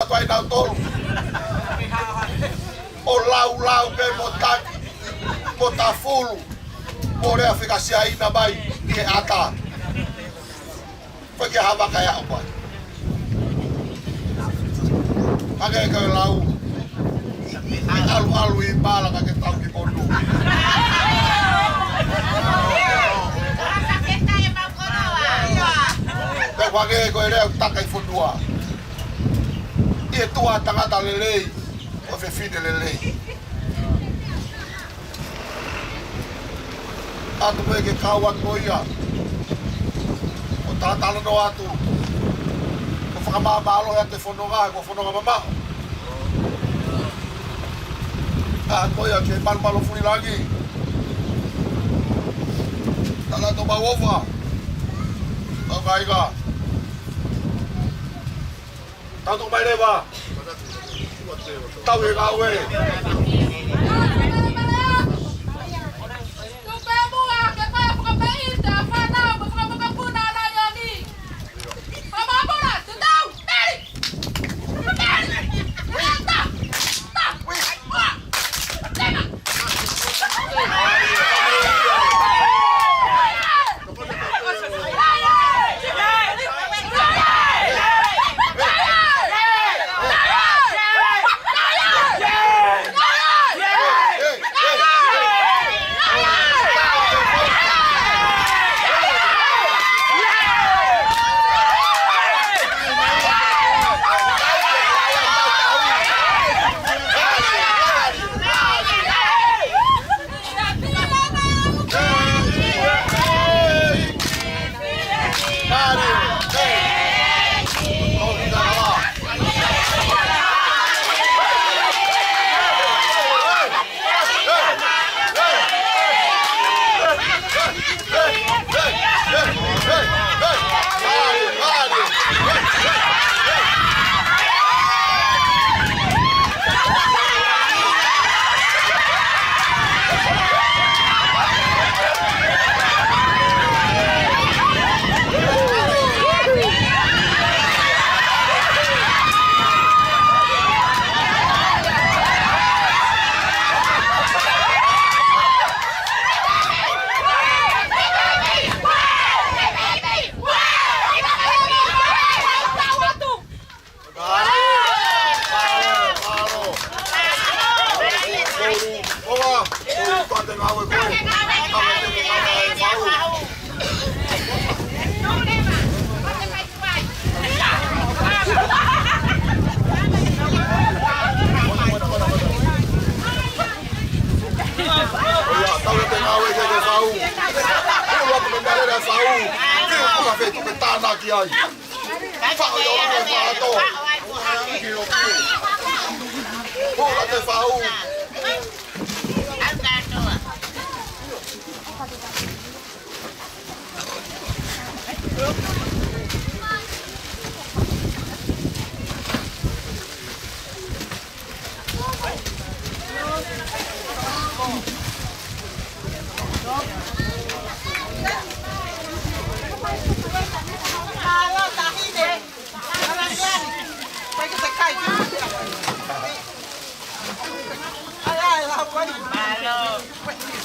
Vai dar o touro. O lau ke Matafonua. Morea fica se aí na bai ke ata. Foi que hava kaya apa. Agak ke lau. Alu i bala ka ke tau ki pondu. Te wage ko ele taka i fondua. E tua tangata lelei, o fefine lelei. Atu me ke kauat moia. O tatalo no atu. O whakamamalo ya te whanonga, ko whanonga mama. Atu moia ke malmalo funilangi. Tala to bawofa. O kaiga. Tanto mai leva. Tau e gawe.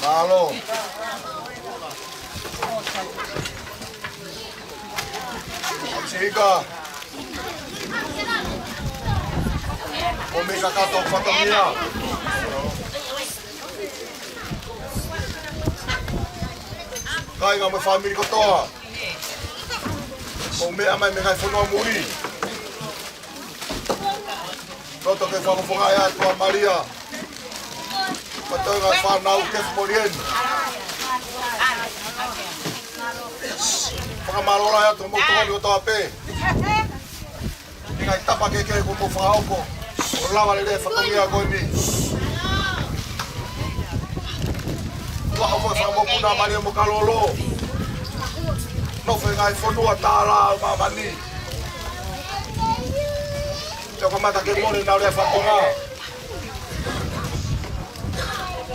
Halo. Chega. Omega kato patamia. Kai nga me family ko to. Omega mai me kai fono muri. Toto ke fa ko ya tua Maria. Patoi nga fa na u ke morien. Fakamalele ya to mo to to ape. Nga itapa ke ko mo fa ko. Lava le fa to ya goni. Wa ko fa mo kuna mali mo kalolo. No fe nga fonua tala mamani. Ko mata ke mori na le fa to nga.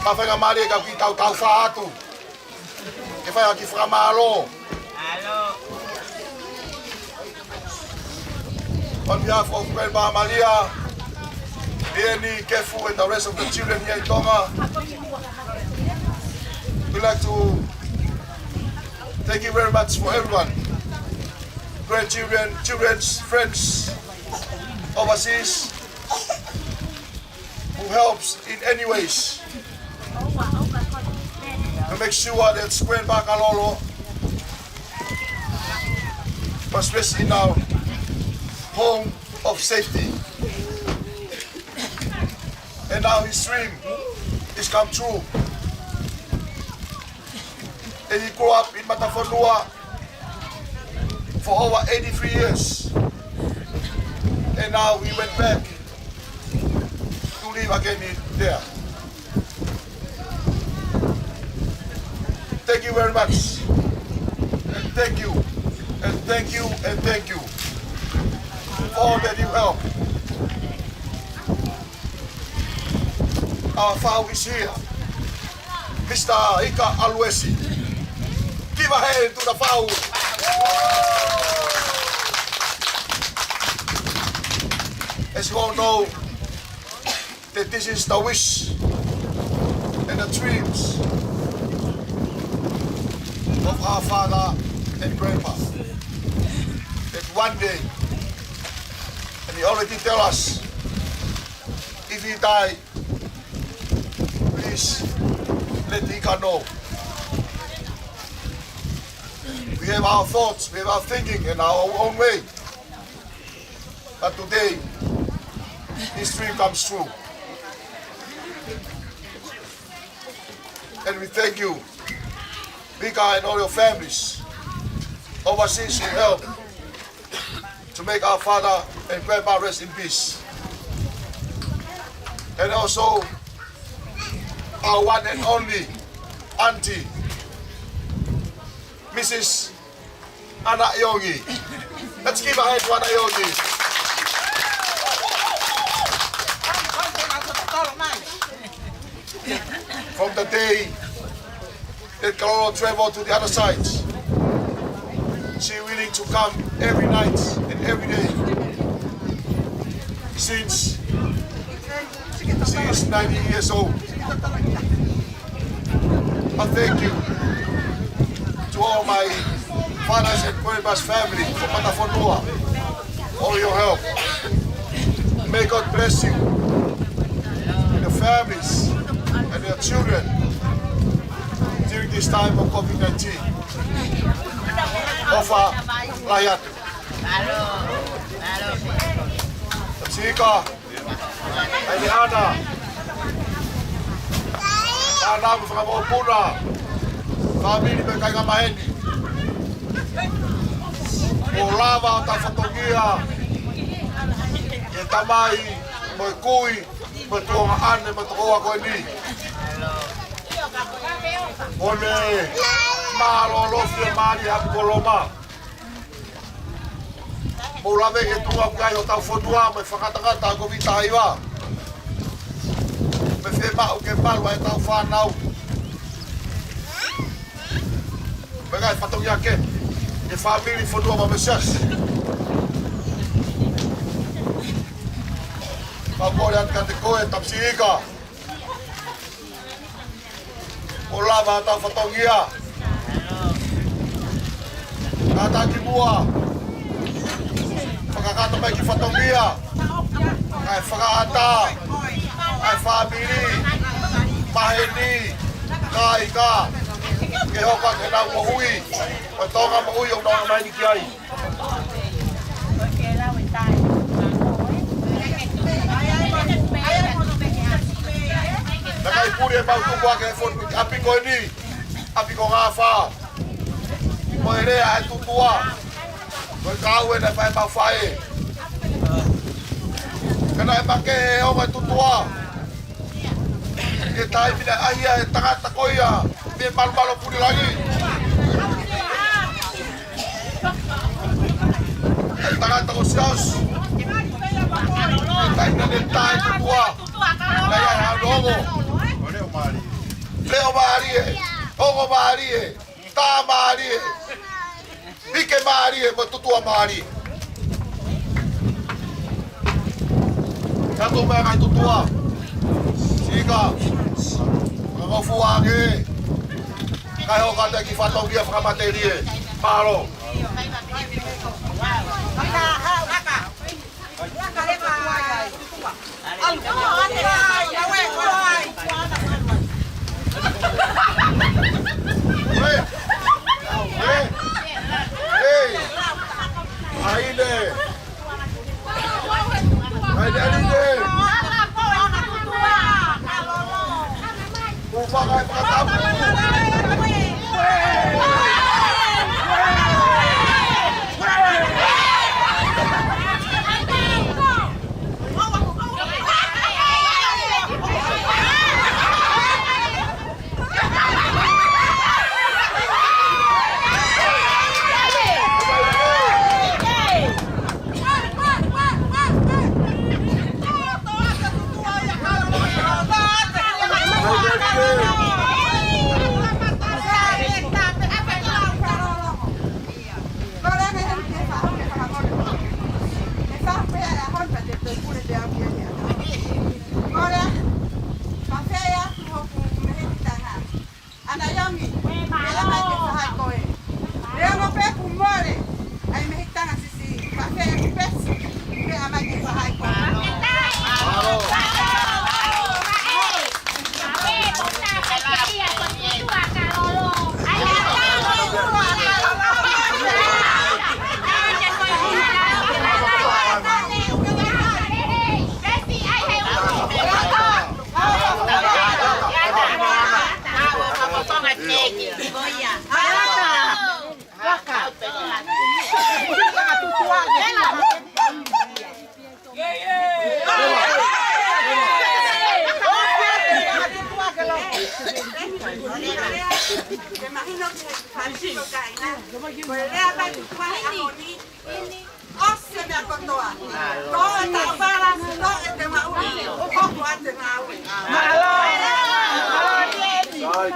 Pa fa nga mali ka ki tau fa atu. Ke fa ki Fakamalele. Allo. On behalf of Grandma Malia, Leonie, Kefu, and the rest of the children here in Tonga, we'd like to thank you very much for everyone. Grandchildren, children's friends overseas who helps in any ways to make sure that Grandpa Kalolo was raised in our home of safety. And now his dream is come true. And he grew up in Matafonua for over 83 years. And now he went back to live again there. Thank you very much. And thank you. And thank you. And thank you for all that you help. Our father is here, Mr. Ika Alwesi. Give a hand to the father. As you all know, that this is the wish and the dreams of our father and grandpa. That one day, and he already tell us, if he die, please let Ika know. We have our thoughts, we have our thinking in our own way. But today, this dream comes true. And we thank you, Ika and all your families overseas who help to make our father and grandpa rest in peace. And also our one and only auntie, Mrs. Ana Yongi. Let's give a hand to Ana Yongi. From the day that Kalolo traveled to the other side, she willing to come every night and every day since she is 90 years old. I thank you to all my fathers and grandma's family from Matafonua for all your help. May God bless you and your families and your children during this time of COVID-19. Ngafaa Latu. Sika, ay Ana. Ana mo mga puna. Family me kay Ngamahendi. Olava ta fotogia. E tamai mo kui mo tuwa ane mo tuwa ko ni. Ole malo lo fie mali a koloma. Paula ve que tu vai o tau fotua me whakatangata ko vita iwa. Me fe ma o ke palu e tau whanau. Me gai whatongia ke. E family fotua ma me sias. Ka kore an kate koe tapsi ika. O lava tau whatongia. Kata ki mua. Kakata mai ki whatongia, ai whakaata, ai whamiri, maheni, kai ka, ke hoka ke nau mahui, o tonga mahui o nonga mai ni ki ai. Nakai puri e mau tuku ake e api ko ni, api ko Ngafaa, mo e rea e tutua. Kau kau ena fai mau fai. Kana e make o mai tutua. E tai mina aia e tangata koia. Me malo puri lagi. E tangata ko sias. E tai na ne tai tutua. Lai ai ha dogo. Leo Marie. Ogo Marie. Ta Marie. Ike Marie, mo tutua Marie. Latu ba kay tutua. Sika. Mga fuwagi. Kayo kada gifatong dia Fakamalele. Palo.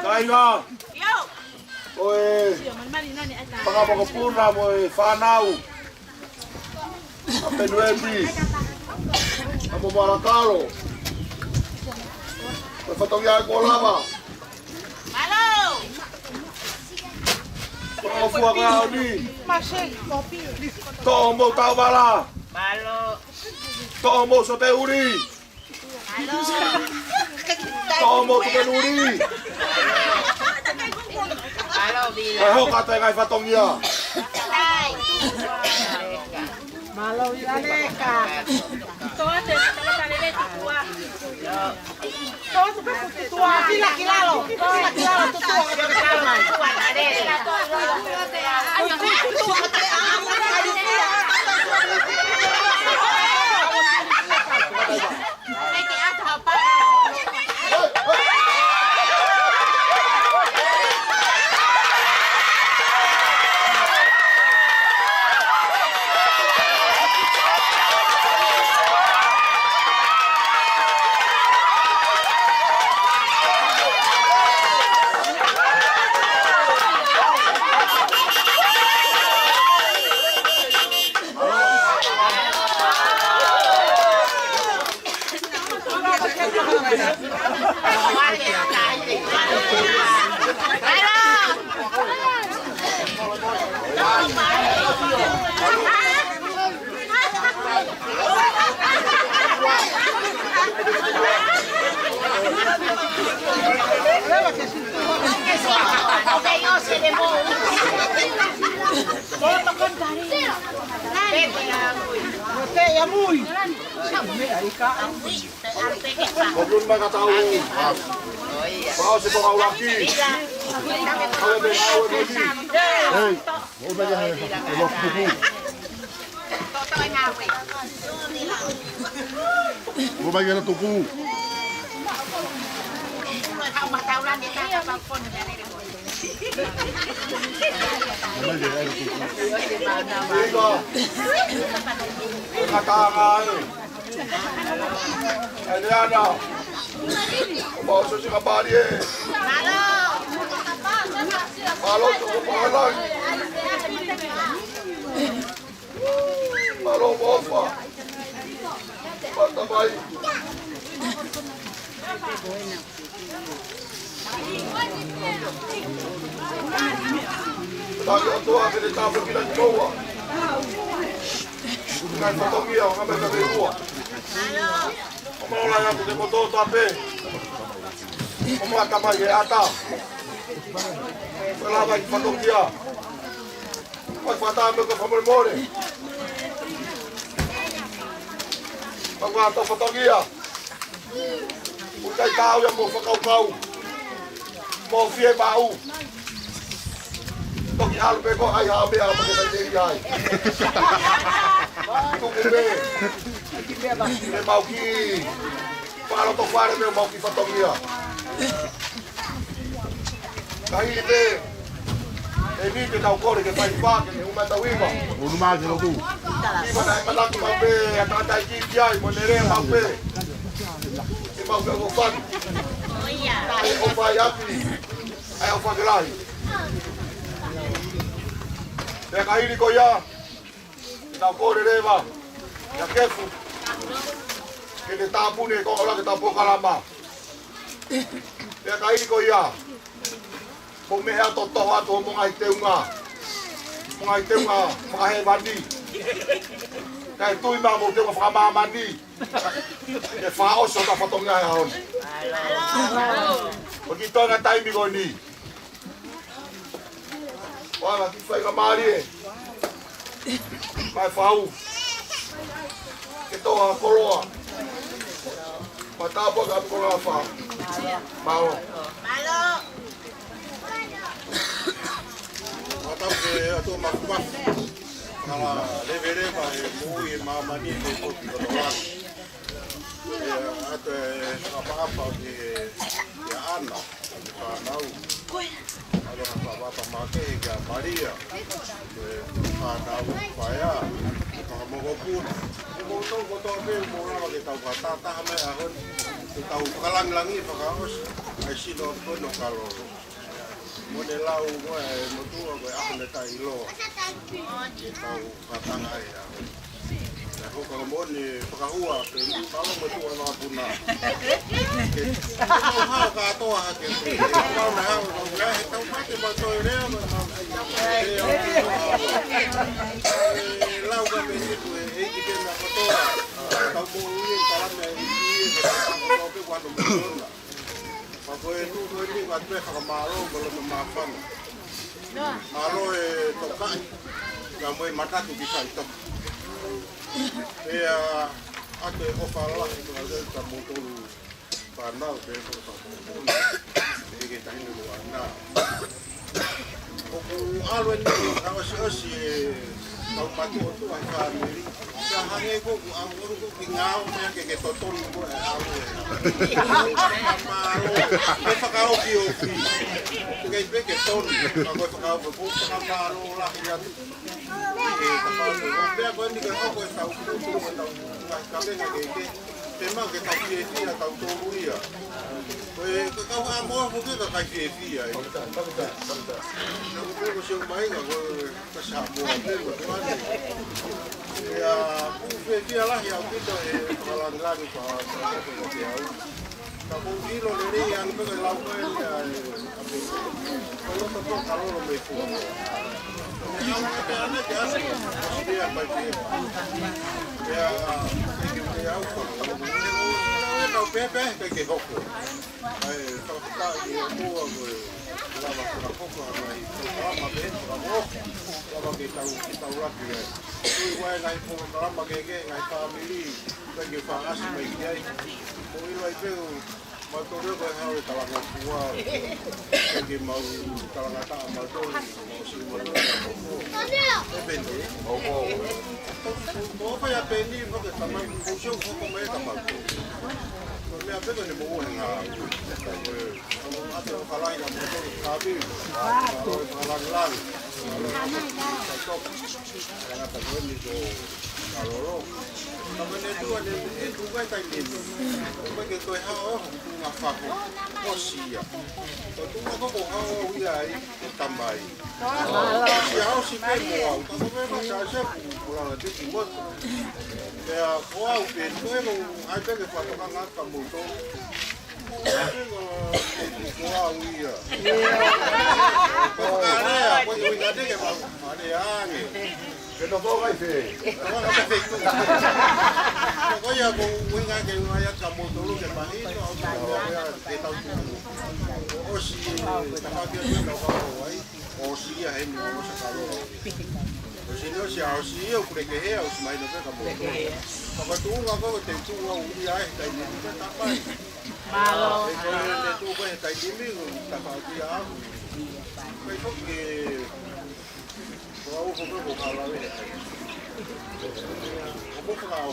Kainga. Oi. Pangapagapuna mo fanau. Apenuepi. Amo malakalo. Patong ya ko lava. Halo. Pangafua ka ni. Masih kopi. Tombo tawala. Halo. Tombo soteuri. Halo. Tombo tukenuri. Halo bila. Aho kata ngai fatong ya. Malo ilaleka. Toate Fakamalele tutua. Toate tutua kila kilalo. Kila kilalo tutua kama. Tutua tade. Ayo tutua tade. Eke ata apa? Belum mga tao. Pao si mga laki. Hey, mo ba yan? Lok buku. Mo ba yan tuku? Adriana, mau susi kabari eh. Malo tuh kepalan. Malo bofa. Patamai. Tagi o toa ke te tāpu ki naki noua. Ngai whatongia o ngame ka te ua. O maola ia ku te koto tape. O mga tamai e ata. Wala mai ki whatongia. Mai whatāme ka whamoremore. Mai wātau whatongia. Utai tāu ia mō whakaukau. Mō fie mau. Toki halu pe ko ai haa mea ma ke tai teri ai. Tuku me. Me mau ki. Palo to whare me mau ki whatongia. Kahiri te. E ni te tau kore ke pai whake ne umata winga. Unu maa ke lotu. Iwa na e malaki mau pe. A tātai ki ki ai. Mo nerea mau pe. E mau pe o whani. Ai o whai api. Ai o whakelahi. Te kahiri ko ia. Tau kore rewa. Ia kefu. Ke te tāpune ko ola ke tau pokalama. Te kahiri ko ia. Ko mea to tohu atu o monga i teunga. Monga i teunga mga he mandi. Kai tui maa mo teunga whakamā mandi. E whaoso ka whatonga e haon. O ki toinga taimi ko ni. Wala ki whainga maari e. Mai whau. Ke toa koroa. Ma tāpua ka apiko Ngafaa. Malo. Matau ke atua makumaku. Kala levereva e mui e mamani te kopi katorangu. Ato e whakaapa ke ana. Ate whanau. Ale whakawapa make e kia Maria. Whanau whaia. Whakamogopuna. E mo tau kotoa pe mo rawa ke tau whatataha mai ahon. Ke tau whakalangilangi whakaos. Ai sino pono kalolo. Mo ne lau moe motua koe ahone tai loa. E tau whatanga e ahon. E hoka moni whakahua ke palo motua noa puna. Ke tau hao katoa hake. E pao na hao kau rea he tau mate matoi rea. E lau ka me siku e eiki kena katoa. Tau mo ui kalame e ui e katoa pe wano mōna. Koe tu koe ni wa tue whakamaro kolo me mawhanga. Maro e tokai. Ka moe matatu ki kai toka. Ea ate ofa lahi kua leu ka motoru whanau te koro whakamona. Ege tahinu lua nā. Oku alo ni ka osi e tau matu o tua i whaneri. Ka hange koku a moru koku ngāo mea ke totonu koe e alo e. Maro, koe whakaoki o ki. Kei peke tonu, ka koe whakaoki o whakamaro lahi atu. E tapano, pea koe ni ke hoko e tau kutu e tau kapenga ke te mau ke tau kiefia tau tōru ia. Koe kau a moa hoke ka kai kiefia. Nau peko se umahinga koe kasa moa peko tuane. Ea kiefia lahi au pito e whakalangilani whakamaro ke au. Ka kōkilo le rei anu peko e lau koe ni a Kolota Tonga kalolo me fua. E au te ane te ase, ea mai pēpa. Ea te au whakakamaro. Nau pepe kei ke hoko. Ai whakata i e mua koe lava kura hoko ana i whakarama pe, whakamoko. Lava ke tau raki e. Tui wae ngai whakarama ke ngai whamiri. Kei ke whaasi mai ki ai. Mo ilo ai peo, mau tō reo koe hao e talanga kua. Kei ke mau talangata a mau tōri. Mau si ua tōri a koko. E pende. Tō whai a pendi whake tamai kousiau hoko mai ka mau tōri. Mea peko ne moua he ngā ate o whalai na motoru kāwiru, o whalangilangi, o whalangilangi, o ngata koeni ko kalolo. Tapi itu ada itu kan tadi. Begitu hao ngafaa Apisia. Itu apa kok hao wiai tambai. Si hao si Moimoi, tapi memang saya pulang nanti timur. Ya, wow, itu memang ada ke Fakamalele kamu tu. Wow, iya. Ada ya, kau juga ada ke bang? Ada yang. Kena bawa itu. Kalau apa itu? Pokoknya kau ingat ke wilayah kamu dulu ke bang itu, kita tahu tu. Oh si, tak ada yang tahu. Oh si ya, ini orang sekarang. Sino siya siya kurekehe au smai no ka mo. Pag tuwa ko tentu wa uli ai dai ni ka tapai. Malo. E tu ko dai ni mi ta pa dia. Mai ko ke ko ko ala we. Ko ko ka.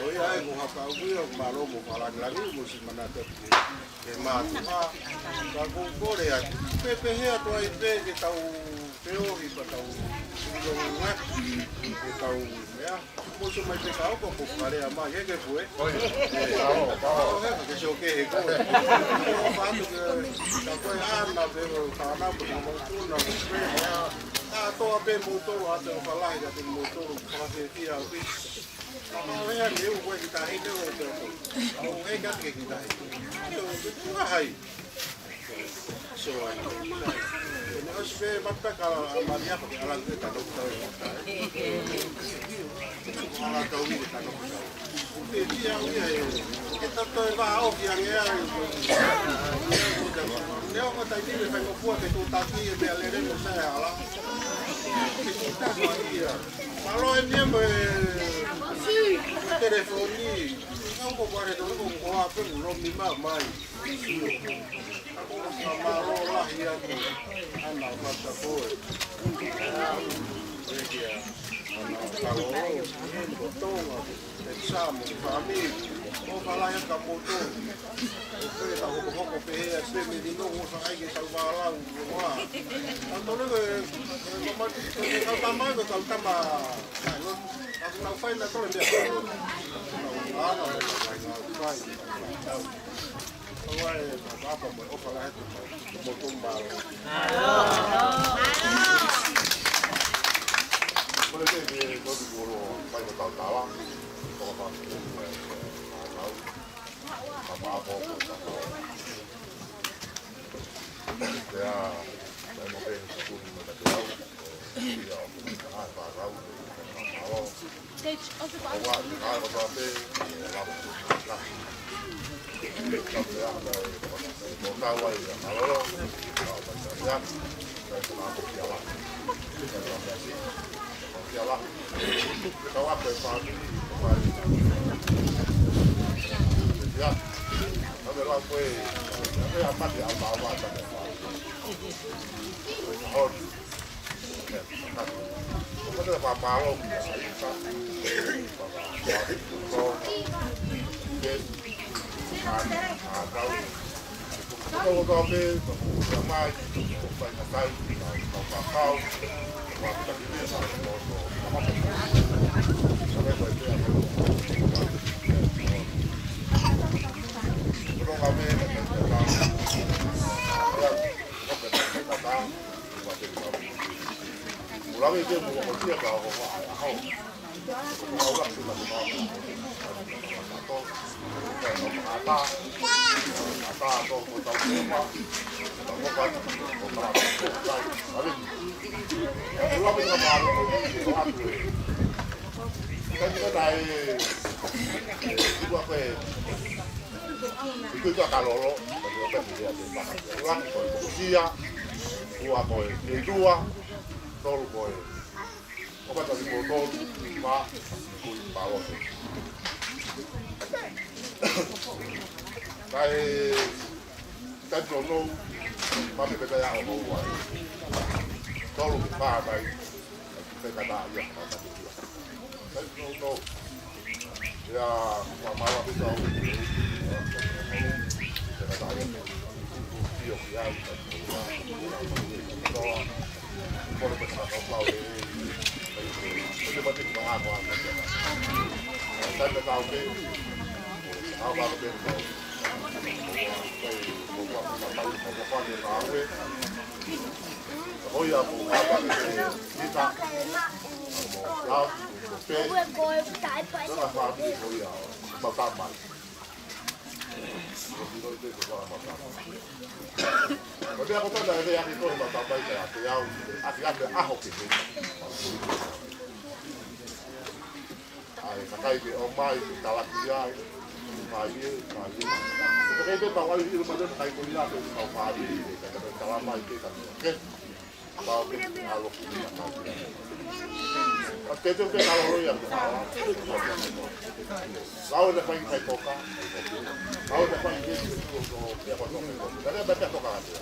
Oi ai ko ha ka u yo malo mo ala ngi mo si mana te. E ma tu ha. Ka ko re a. Pepe he to ai pe ke tau peo i pa tau. Tahu ya, musuh macam kau kau bukan ada apa ya ke buat? Tahu ke siapa ke kau? Kau faham ke? Kau yang nak beri tanah berumur tu nak beri ya. Atau apa motor atau apa lah jadi motor pakai dia habis. Kalau yang dia buat kita ini tu, kalau enggak kita ini, itu hai. Soalnya. Harus berapa kalau Maria pakai alat kita dokter kita. Alat tahu kita dokter. Jadi yang ini kita tu bawa yang dia orang tadi dia pakai buat itu taki dia leren saya alam. Kita dia. Kalau ini telefoni, kau buat itu kau apa belum lima mai. Aku sama lah yang anak Matafonua. Dia anak Kalolo Tonga, exame, família. Vou falar em Camoto. Eu estava com pouco perreira, sempre de novo, aí que salvar lá o mar. Então não mais do que tama. Mas não faz nada todo dia. Não, não faz. Awal apa buat falah itu motong bal. Boleh dia kalau guru pai tahu-tahu kalau apa ya saya mau pengen pun tak tahu dia apa tahu awal kalau apa Kalau kami ramai, banyak kali kau, waktu ini sampai motor, sampai berarti apa? Kalau kami datang, datang, pulang itu mau dia bawa kau, kau lah sudah bawa, atau kota rumah, atau kota tapi pulang itu baru kan juga dari itu apa itu juga Kalolo pulang Apisia buah boy itu tol boy apa tadi motor pak bawa Kai kan jono mami beta ya o wa. Tolu pa dai. Beta da ya pa da. Kan jono ya mama beta o. Beta da ya. Io ya. No. Por beta no pa o. Ini mati mahal mahal. Saya tahu ke, apa ke tahu. Oh ya, apa ke kita. Tahu. Tapi aku tahu dari yang itu bapak saya yang ada ahok itu. Sakai di omai talak dia, pagi. Tapi itu tahu itu pada sakai kuliah itu tahu pagi, kata selama itu kan. Oke. Bawa ke alok dia. Oke itu kalau yang Tahu dah paling kai toka. Tahu dah paling dia dia apa toka. Ada baca toka ada.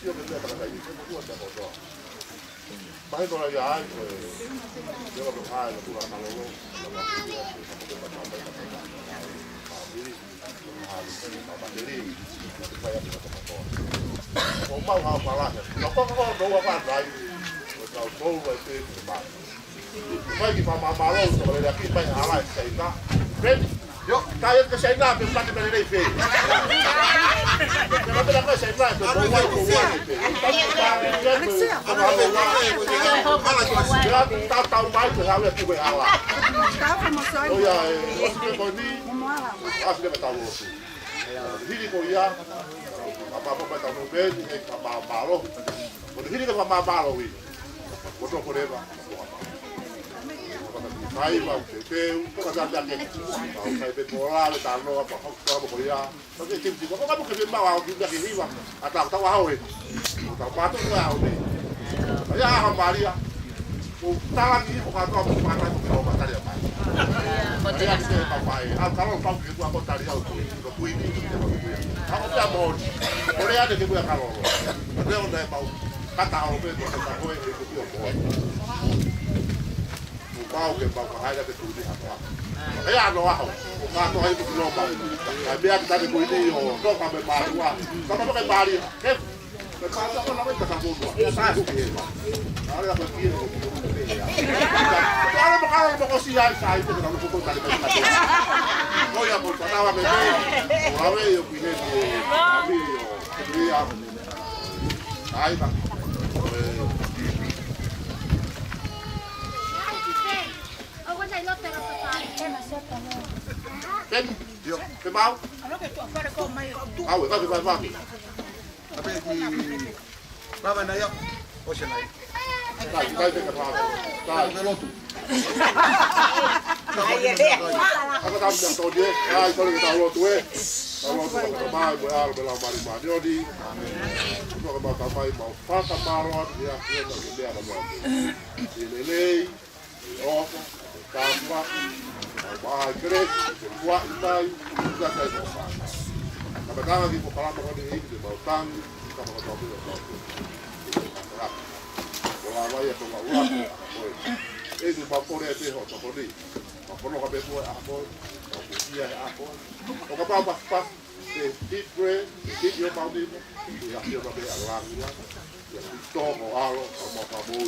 Dia betul tak ada itu buat dia bodoh. Bahaya tu lagi ay. Dia kalau ay tu kalau lo Maumau malah. Kau dua apa lagi? Kau tahu itu Bagi Maumau sebagai laki banyak hal saya ben yo kaya ke saya nak bukan dari Reve. Kenapa nak saya nak tu buat tahu mai tu hawa tu hawa. Oh ya, kau ni asli betul. Hihifo ya. Apa tahu ben apa balo. Boleh hidup apa balo wi. Bodoh forever. Mai mau teu, kau dah jaga. Mau kai bepola, tano apa kau boleh. Tapi tim kau kamu kerja mau juga kiri bang. Atau tahu hau ini. Tahu patut hau ini. Ya kembali ya. Talang ini bukan kau pakai kau pakai apa. Ya saya pakai. Kalau kau gitu aku tadi hau tu. Kau ini. Aku tidak mau. Boleh ada kita kalau. Dia udah mau kata hau itu kau itu dia mau. Mau ke mau hai ke tu di apa. Ya no ah. Mau hai tu no mau. Biar kita di ini yo, kau kami baru. Kau pakai baru. Ke. Kalau kau nak kita sambung. Saya sih. Ada apa sih? Kalau mau siap saya itu kalau pukul tadi tadi. Oh ya mau tahu apa itu. Orang yo pilih di kami yo. Dia. Hai tak. Ken, yo, ke mau? Ano que tu afare ko mai. Ah, we vai vai. Tapi di baba na yo. O siya na. Kai ke ka. Kai ke Latu. Aku tahu dah tahu dia. Kai kalau kita Latu kalau tu mai buat bela mari mari odi. Aku mau tamai mau Fakamalele dia dia ada. Lele. Oh, tambah. Wah, keren. Buattai sudah saya buat. Kadang-kadang di kepala mau ini di bautang kita mau tahu itu. Kalau ya kalau uang, itu papore itu hoto poli. Papore kabe buat apa? Apisia apa? Kalau apa pas hit yo mau di ya yo kabe alang ya. Ya itu mau alo mau kabui.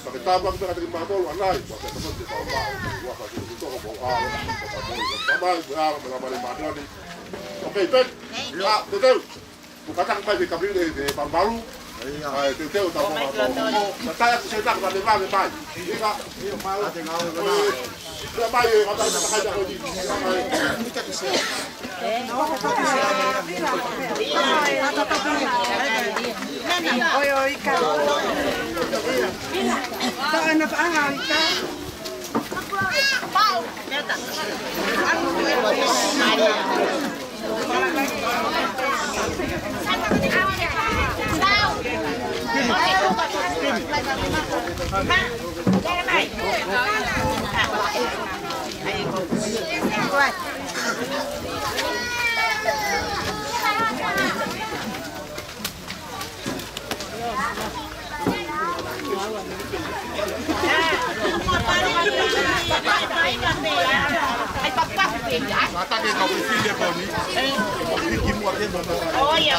Tapi tabang kita terima dulu anai, pakai teman di bawah. Wah kalau itu mau alo mau kabui. Tambah alo melamari madani. Oke, Ben. Ya, betul. Bukan tak baik kami di baru. Iya. Betul tahu mau. Saya sedang pada bang. Iya, iya mau. Ada ngau kena. Sudah baik kata saya dah di. Kita bisa. Oyo ika. Tak nak angau ika. Paula. Neta. Oh iya,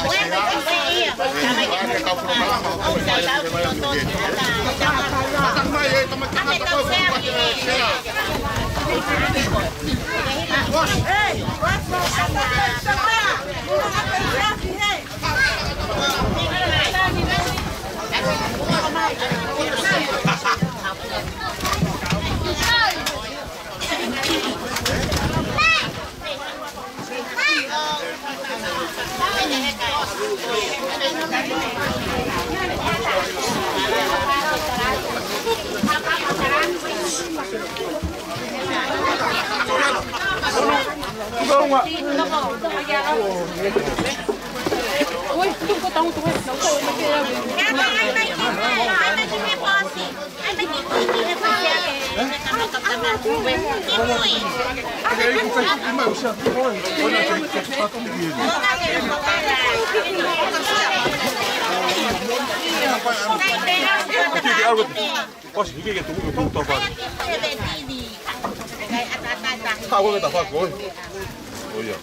Ui, tung có tông tụi nấu cơm mấy kia. Posso ir que tu não toca. Tá bom, tá fácil, oi. Olha.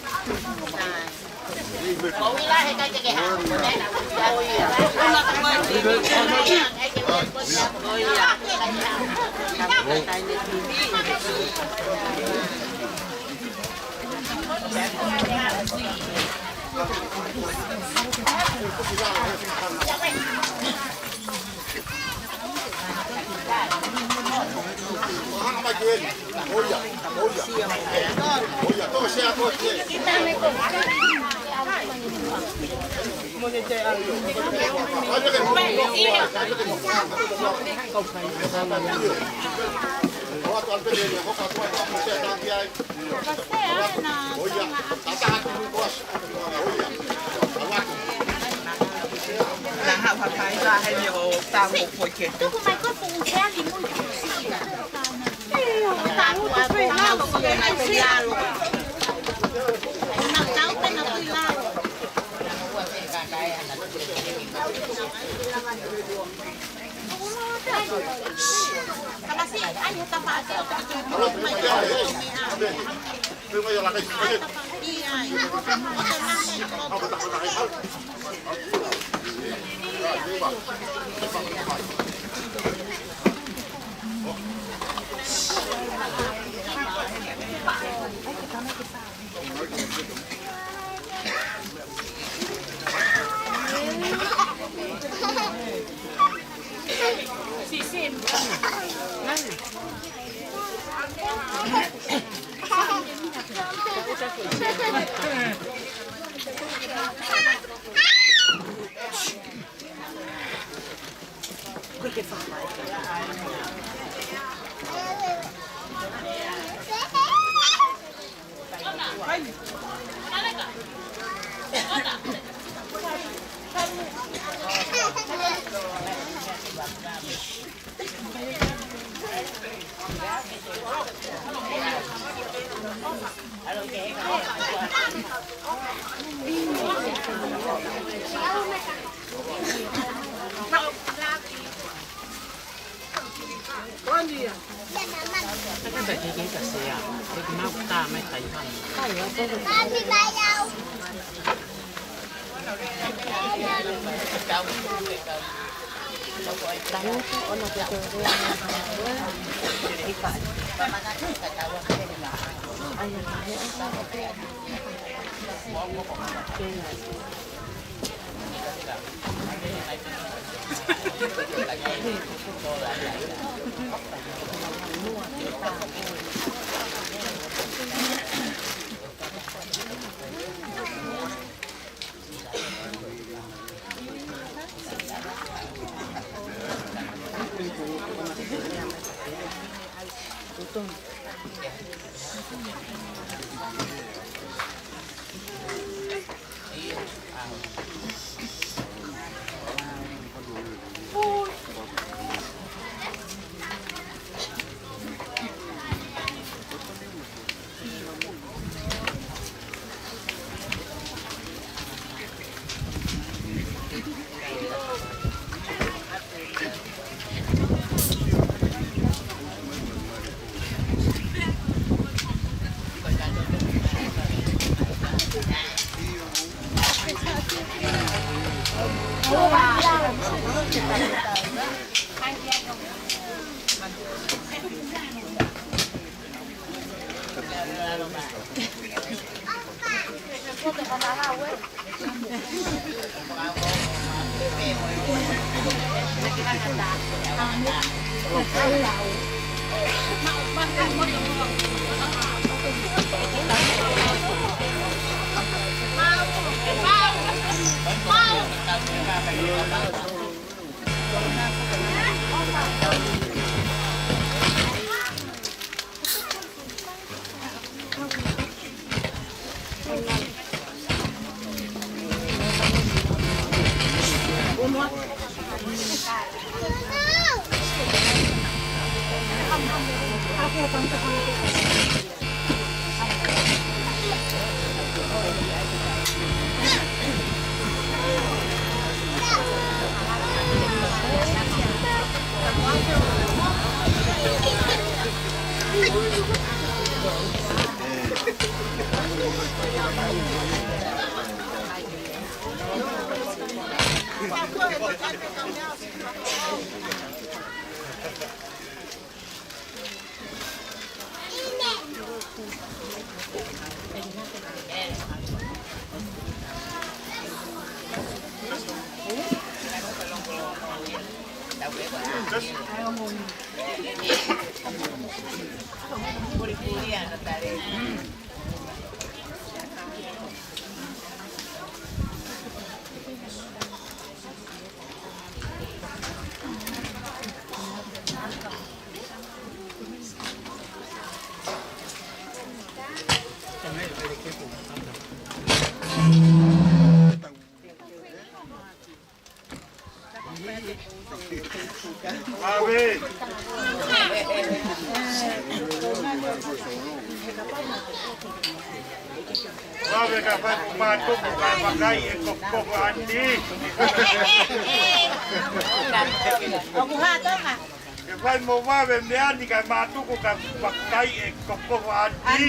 Vai mover vendeani que matou com papai e coco adi.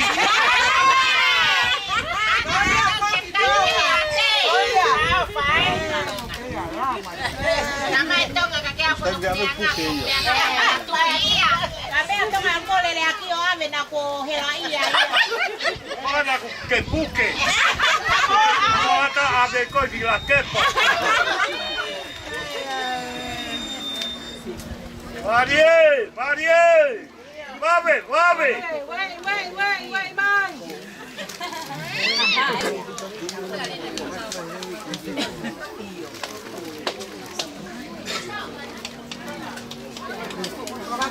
Nama Tonga kakek aku. Kami Tonga aku lele aki o ave na ko helaia. Mana ku ke buke. Ata ave ko di la kepa. Marie, Marie. Mame, mame. Wait, man.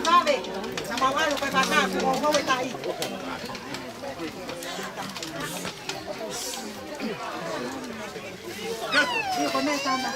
Mame, sama walu pe baka ko mo wetai. Ni ko me sama.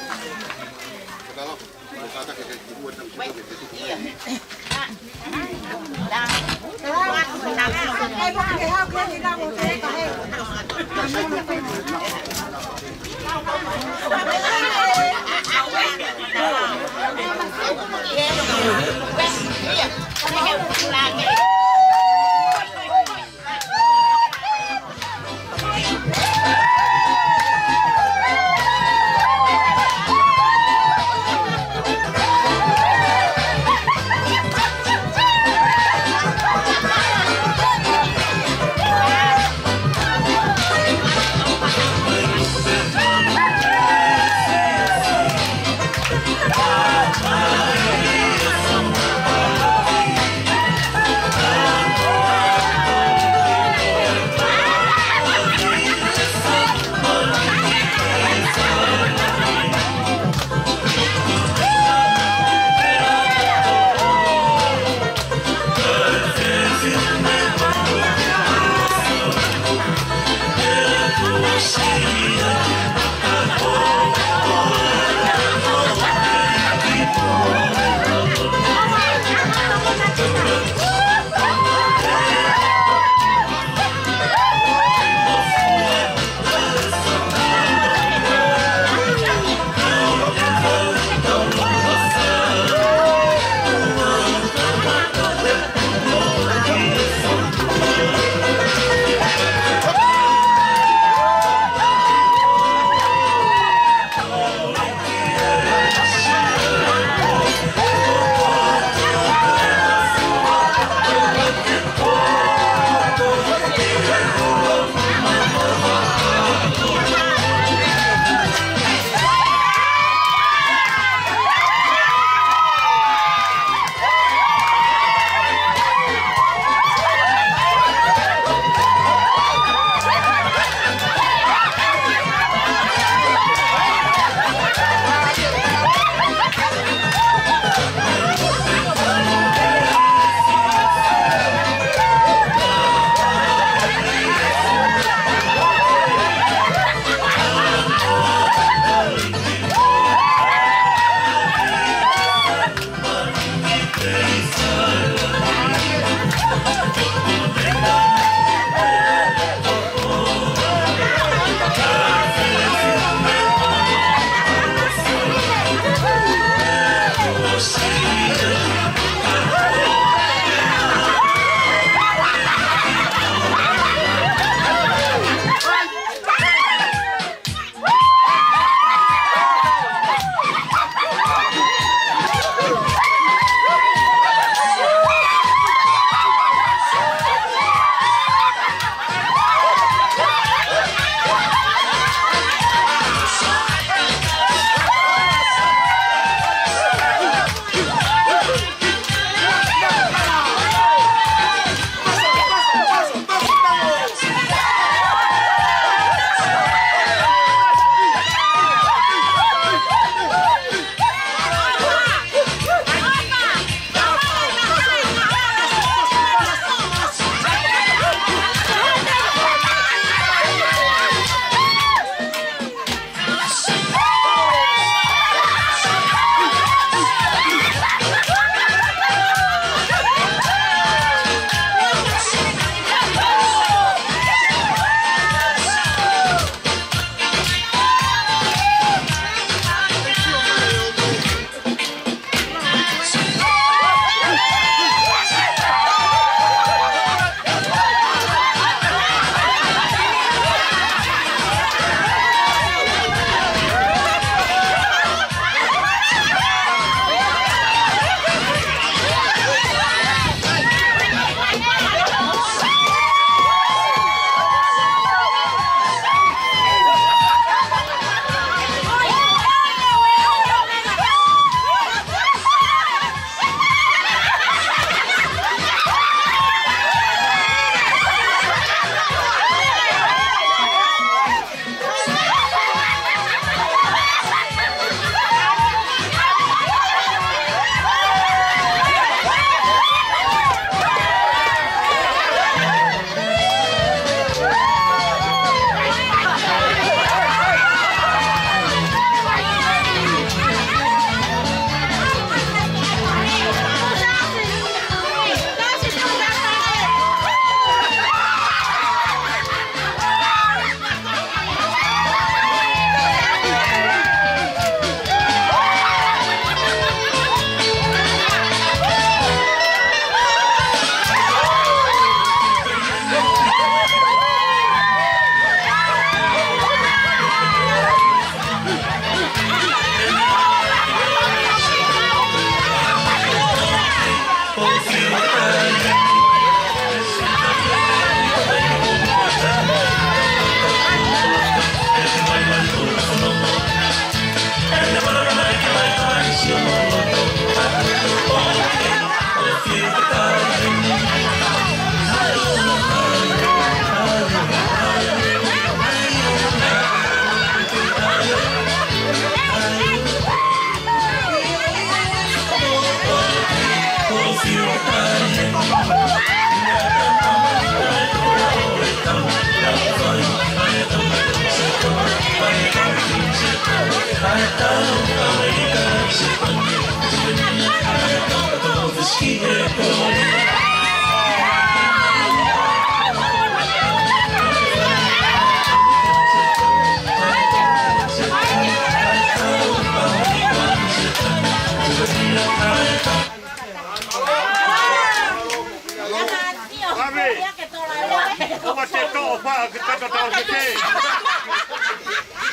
tau ke te.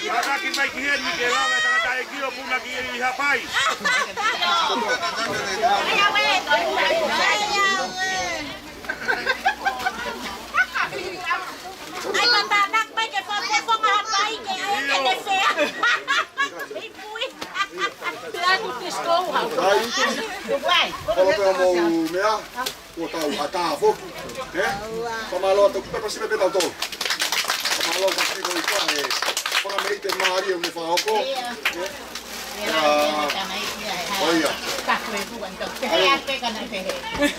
Kakaki mai ki heni ke lawa tangata e kio puna ki i hapai. Ai matanak mai ke fo hapai ke ai ke te fea. Latu piskou ha. Vai. Kalau kamu mea, o tau atavo, Pamalo to pa si bebe tau. Pamalo ka si ko ika e. Para me ite mari o me fa oko. Oia. Ka koe buan to. Ai ape kana te.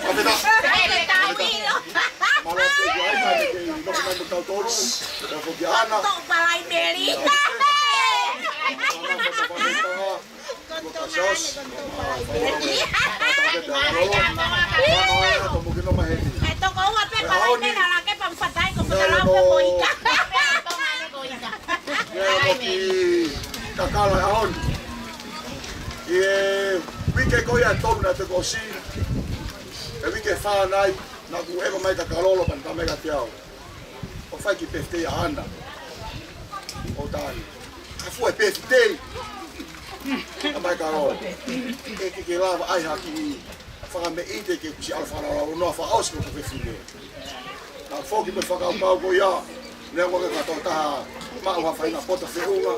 Apeta. Ai ta pilo. Malo te ai ka ke no ka me tau toro. Da ko giana. To palai meri. Ito ko nga pe palay nila laki pampatay ko padalaw ko boika. Kakala ahon. Wike ko ya tom na te ko si. Wike fa nai na ku ego mai ta kalolo pan ta mega tiao. O fai ki pefte ya anda. O tani. Afu e pefte. Mai kalolo. Ke lava ai haki. Faka me ite ke si alfa na no fa aus ko pe fine. Na foki pe faka pau ko ya. Ne mo ka ta ma wa fai na foto feunga.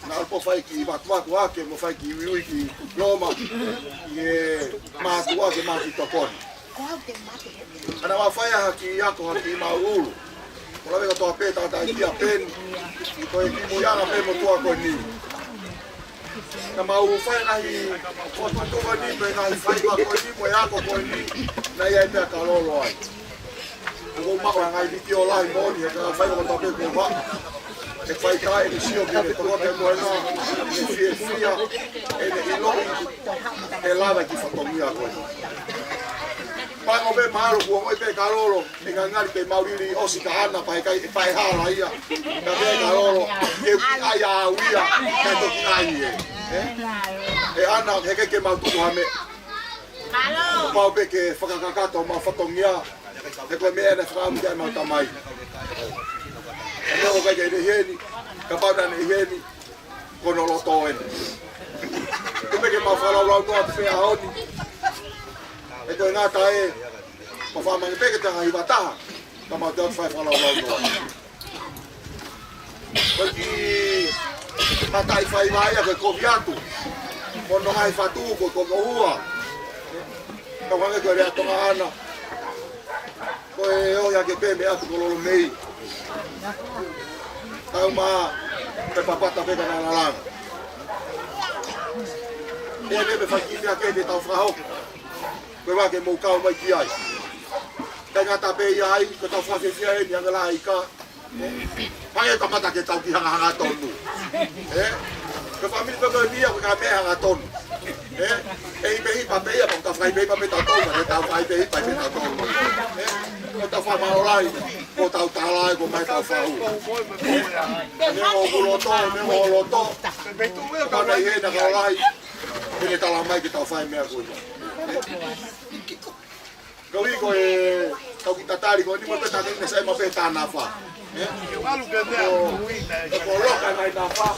Na alpo fai ki va kwa ke mo fai ki ui ki loma. Ye ma kwa ke ma ki tokon. Ana wa fai haki yako haki maulu. Mola veka to apeta ta ki apen. Ko e ki mo ya na pe mo to ko ni. Na mau fai na hi foto to ni pe na hi fai ba ko ni mo ya ko ni. Na ya te kalolo ai. Ko ma wa ngai ki o lai mo ni ka fai ko to pe ko ba. E fai kai e si o ke to ko te mo na. E fia e le lo e lava ki foto mi a ko. Pa ngo be malo ko mo pe kalolo e ngangali ke mauriri o si ka ana pa kai pa hala ia. Ka be kalolo e ai a uia ka to ai e ana ke mau tu hame. Halo. Pau pe ke fakakakato ma fotongia. E ko me na fra mu ma tamai. E no ka ke heni ka pa na heni kono lo to en. Ko me ke ma fala lo to pe a oni. E ko ngata e ma fa ma pe ke ta hi bata. Ka ma to fa fala lo to. Ko ki matai fai vai a ko viatu. Quando hai fatto tu con ua. Ka wange ko rea tonga ana. Ko e o ya ke pe me atu ko lo mei. Tau ma pe papata pe kana la. E me fa ki ya ke de tau frau. Ko wa ke mo ka mai ki ai. Tongatapu ai ko tau fa ke fia e ni ngala ai ka. Pai ka pata ke tau ki hanga tonu. Ke famili ko dia ko ka me hanga tonu. E be pa be ya pa fai be pa me tau tonu, tau fai be pa me tau tonu. Ko tau fa malai, ko tau talai ko mai tau fa u. Me o loto. Ka na ye na malai. Ele tá lá mais que tá faz minha coisa. Kau iko e kau kita tari ko ni mo peta ni sai mo peta nafa. Eu alu que me Ko loka na nafa.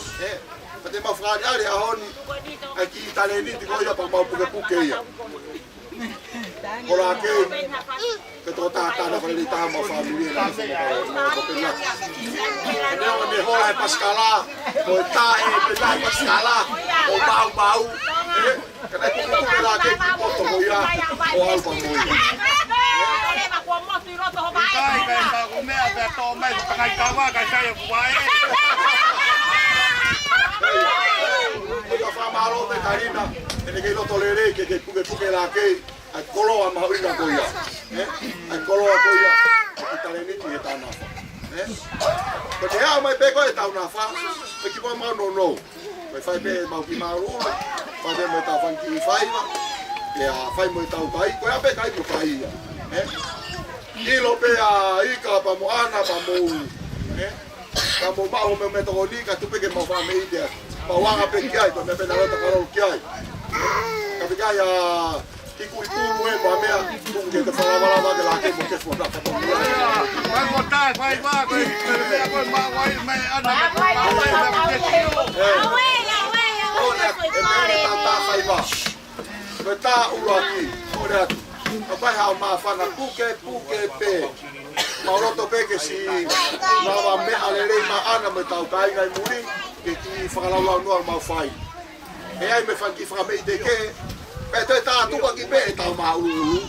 Pate ma fra ari ahoni. Aqui taleni ti ko ya pa mau puke ya. Ko la ke to ta na ko ni ta mo família na ko pena. Não me rola é pascala. Ko ta e pela pascala. O bau. Kana ki ko la ke ko to ko ya. O alfa mo. Kai ka ko me a to me ka ka wa ka sai ko ai. Ko fa malo te karina. Ene ke lo tolere ke puke la ke. Ai kolo a mahuina ko ya. Ai kolo ko ya. Ki taleni ti eta na. Ko te a mai pe ko eta na fa. Pe ki po ma no. Pe fai pe mau ki maru. Pa de mo ta fan ki fai. Ya fai mo ta kai ko ya pe kai ko fai ya. Ilo pe a ika pa mo ana pa mo. Pa mo ma o me to ni ka tu pe ke mo fa me ide. Pa wa pe ki ai ko me pe na lo ta karo ki ai. Ka pe ya ki Ikui tūmu e pa mea, tūmu ke whalawa ke la ke mo ke whona whapapura. Vai botar, vai vá, vai me ana Ona, e mene tā whaiwa. Me tā ura ki, ore atu. A pai hao maa whana puke pē. Mauroto peke si rawa mea lerei ma ana me tau kai ngai muri ke ki whakalau noa mau whai. E ai me whanki whakamei te ke, pe te tā tuka ki pē e tau maa uru.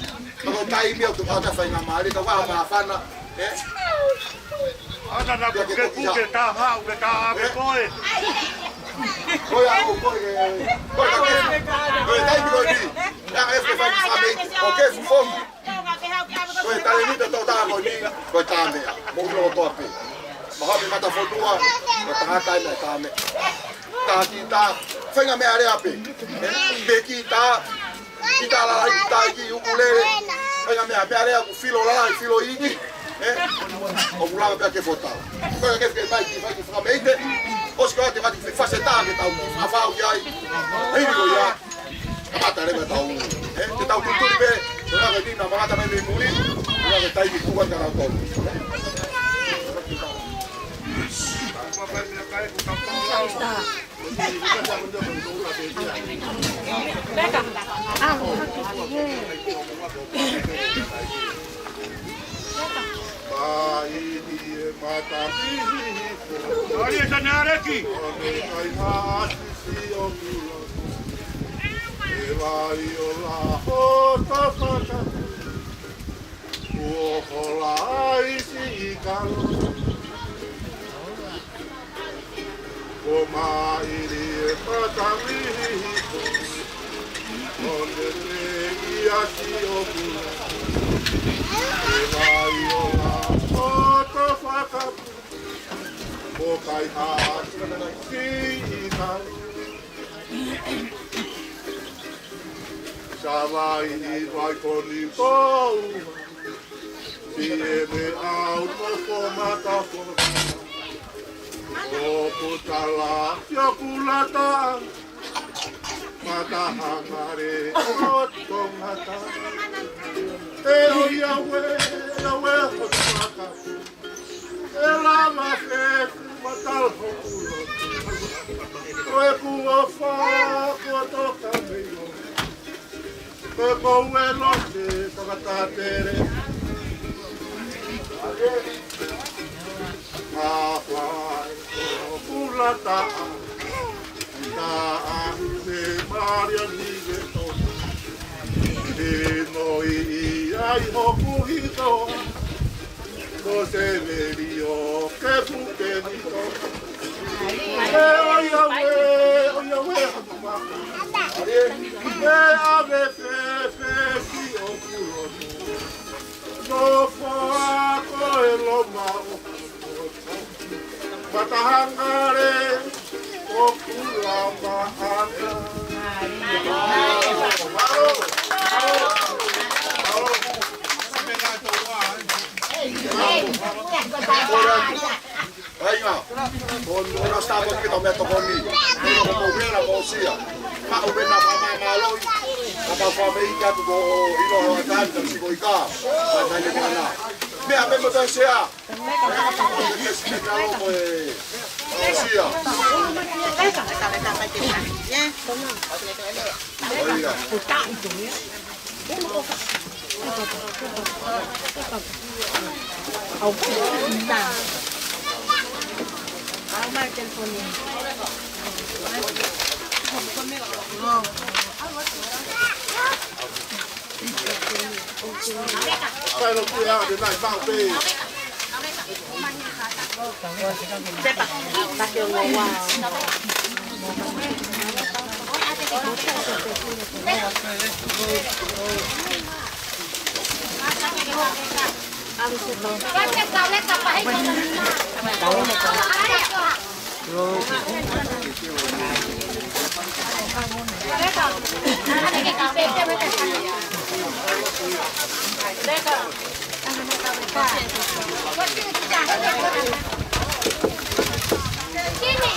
Kako tai mea tu kata whai ngā maari, ka waha maa whana. ana na puke tā hau, ke tā ame koe. Koe au, koe tai miro ni. Nga e whanki whakamei, o ke fufongi. Koe tale nita tau tā koe ni, koe tā mea, mō no toa pē. Mahapi Matafonua, koe tangatai mea tā mea. Tā ki tā, whenga mea rea pē. Me ki tā, ki tā lalai ki tā iki ukulele. Whenga mea rea ku filo lalai, filo iki. O mulanga pia ke fotau. Koe ke mai ki whakameite. Osi koe te whati ki whaseta ke tau ki whawhau ki ai. Hei ko ia. Kamata rewa tau. Te tau tuturi pe. Kona ke tina mangata me me muri. Kona ke taiki kuwan ka rau tonu. Ari esa nareki. Savai vai con pou, si me au no formata for. O putala, yo pulata, mata hamare, o tongata. Eo yawe hotaka. Ela ma fe matal hokulo. Oe kuofa kuotoka meio. Pepo uelo se Tongatatere. Ngafaa pulata. Ta me Maria nigeto. Moi ai hokuhito. No se verio que pukenito. Oya we. Ave fe si okulo. No fako elomao. Matahangare okulamba anga. Ainga, ona stavo ki to meto koni. Ono mo vera mo sia. Ma o bena mama malo. Apa famei ka to ino tan tan si koika. Ba ni kana. Me ame mo tan sia. Me kalo mo sia. Sini.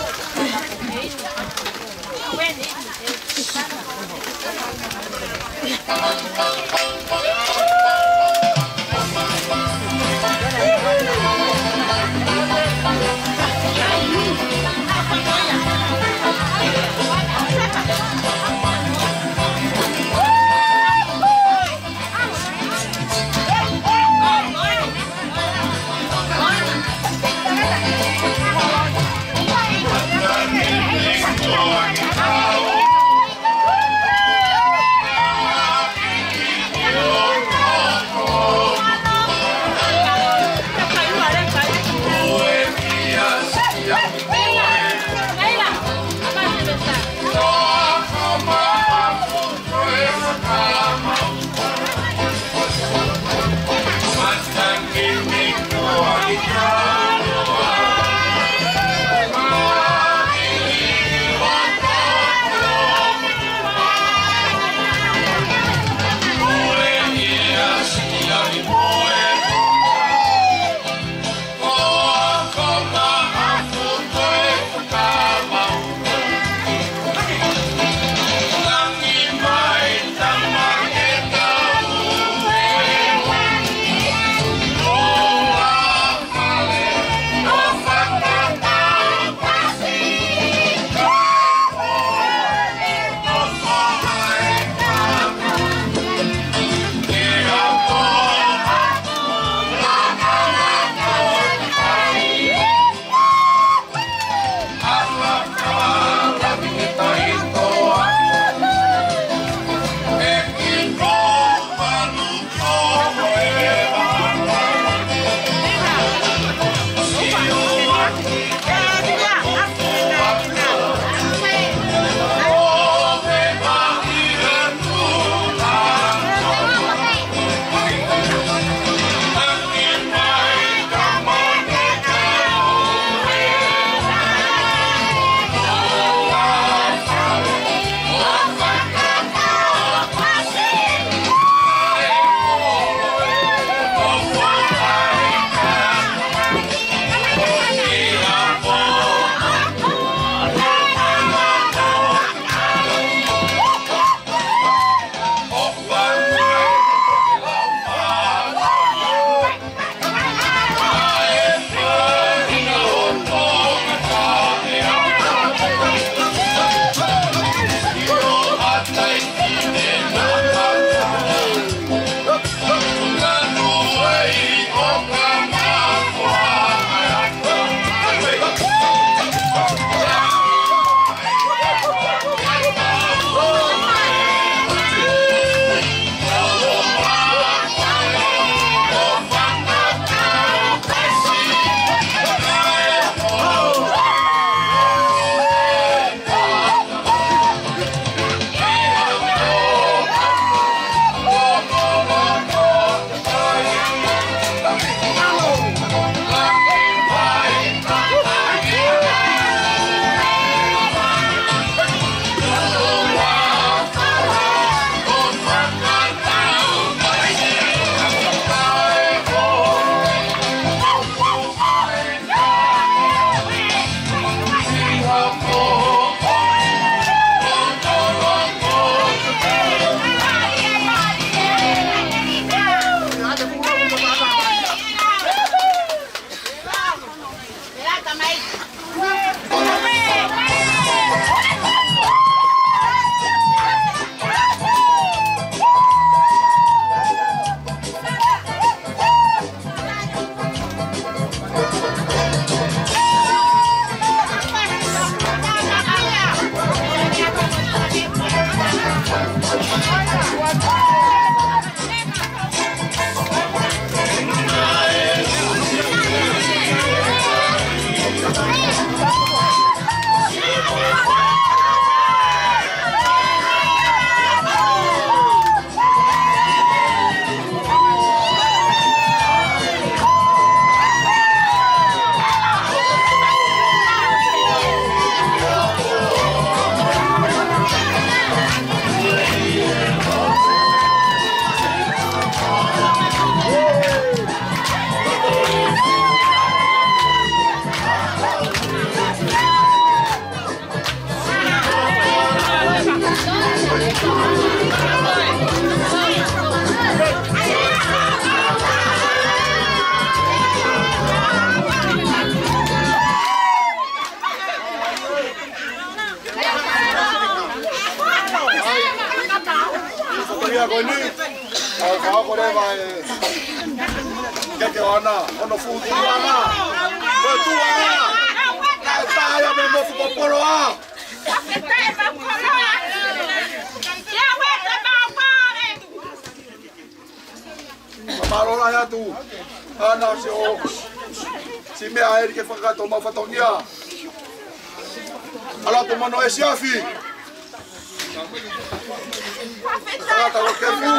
Marola ya tu. Ana si o. Si me aer ke whakato mau whatongia. Ala tu mano e siafi. Whakata o kefu.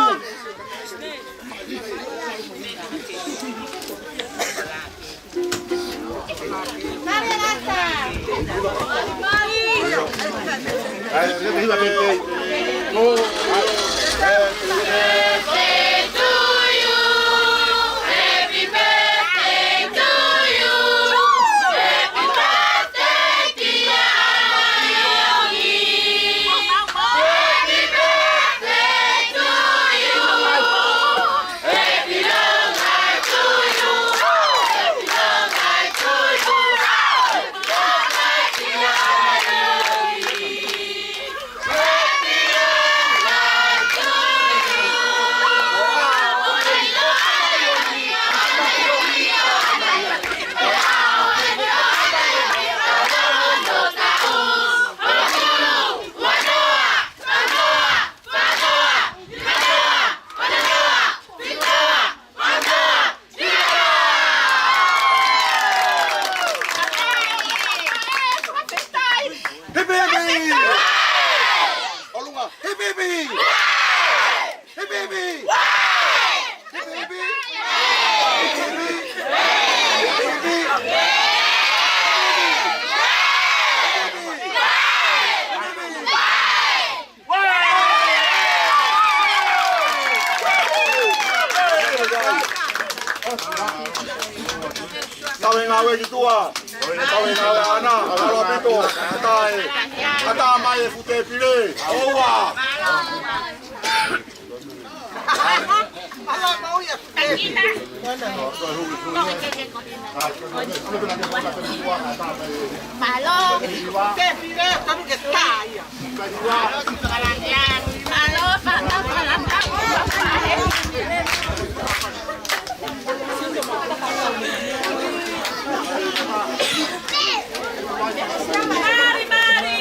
Tawe ngawe kitua. Tawe ngawe ana, ala pito. Ata mai fute pile. Owa. Ala mau ya. Malo. Ke pile kamu ke tai. Malo, Mari, mari.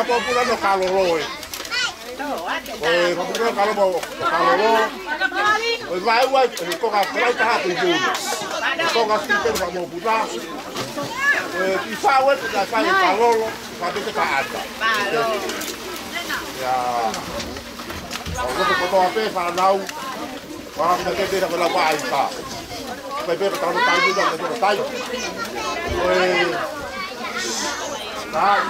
Popular no calor. Popular calor. Vai vai, coca-cola tá rápido. Coca-cola vai mo puta. Isa wetu na Feali'i Kalolo, kabete ka ata. Ya. Aku foto apa para nau. Orang kita tidak boleh buat ita. Bebe kalau tahu juga kita tahu. Oi. Nah.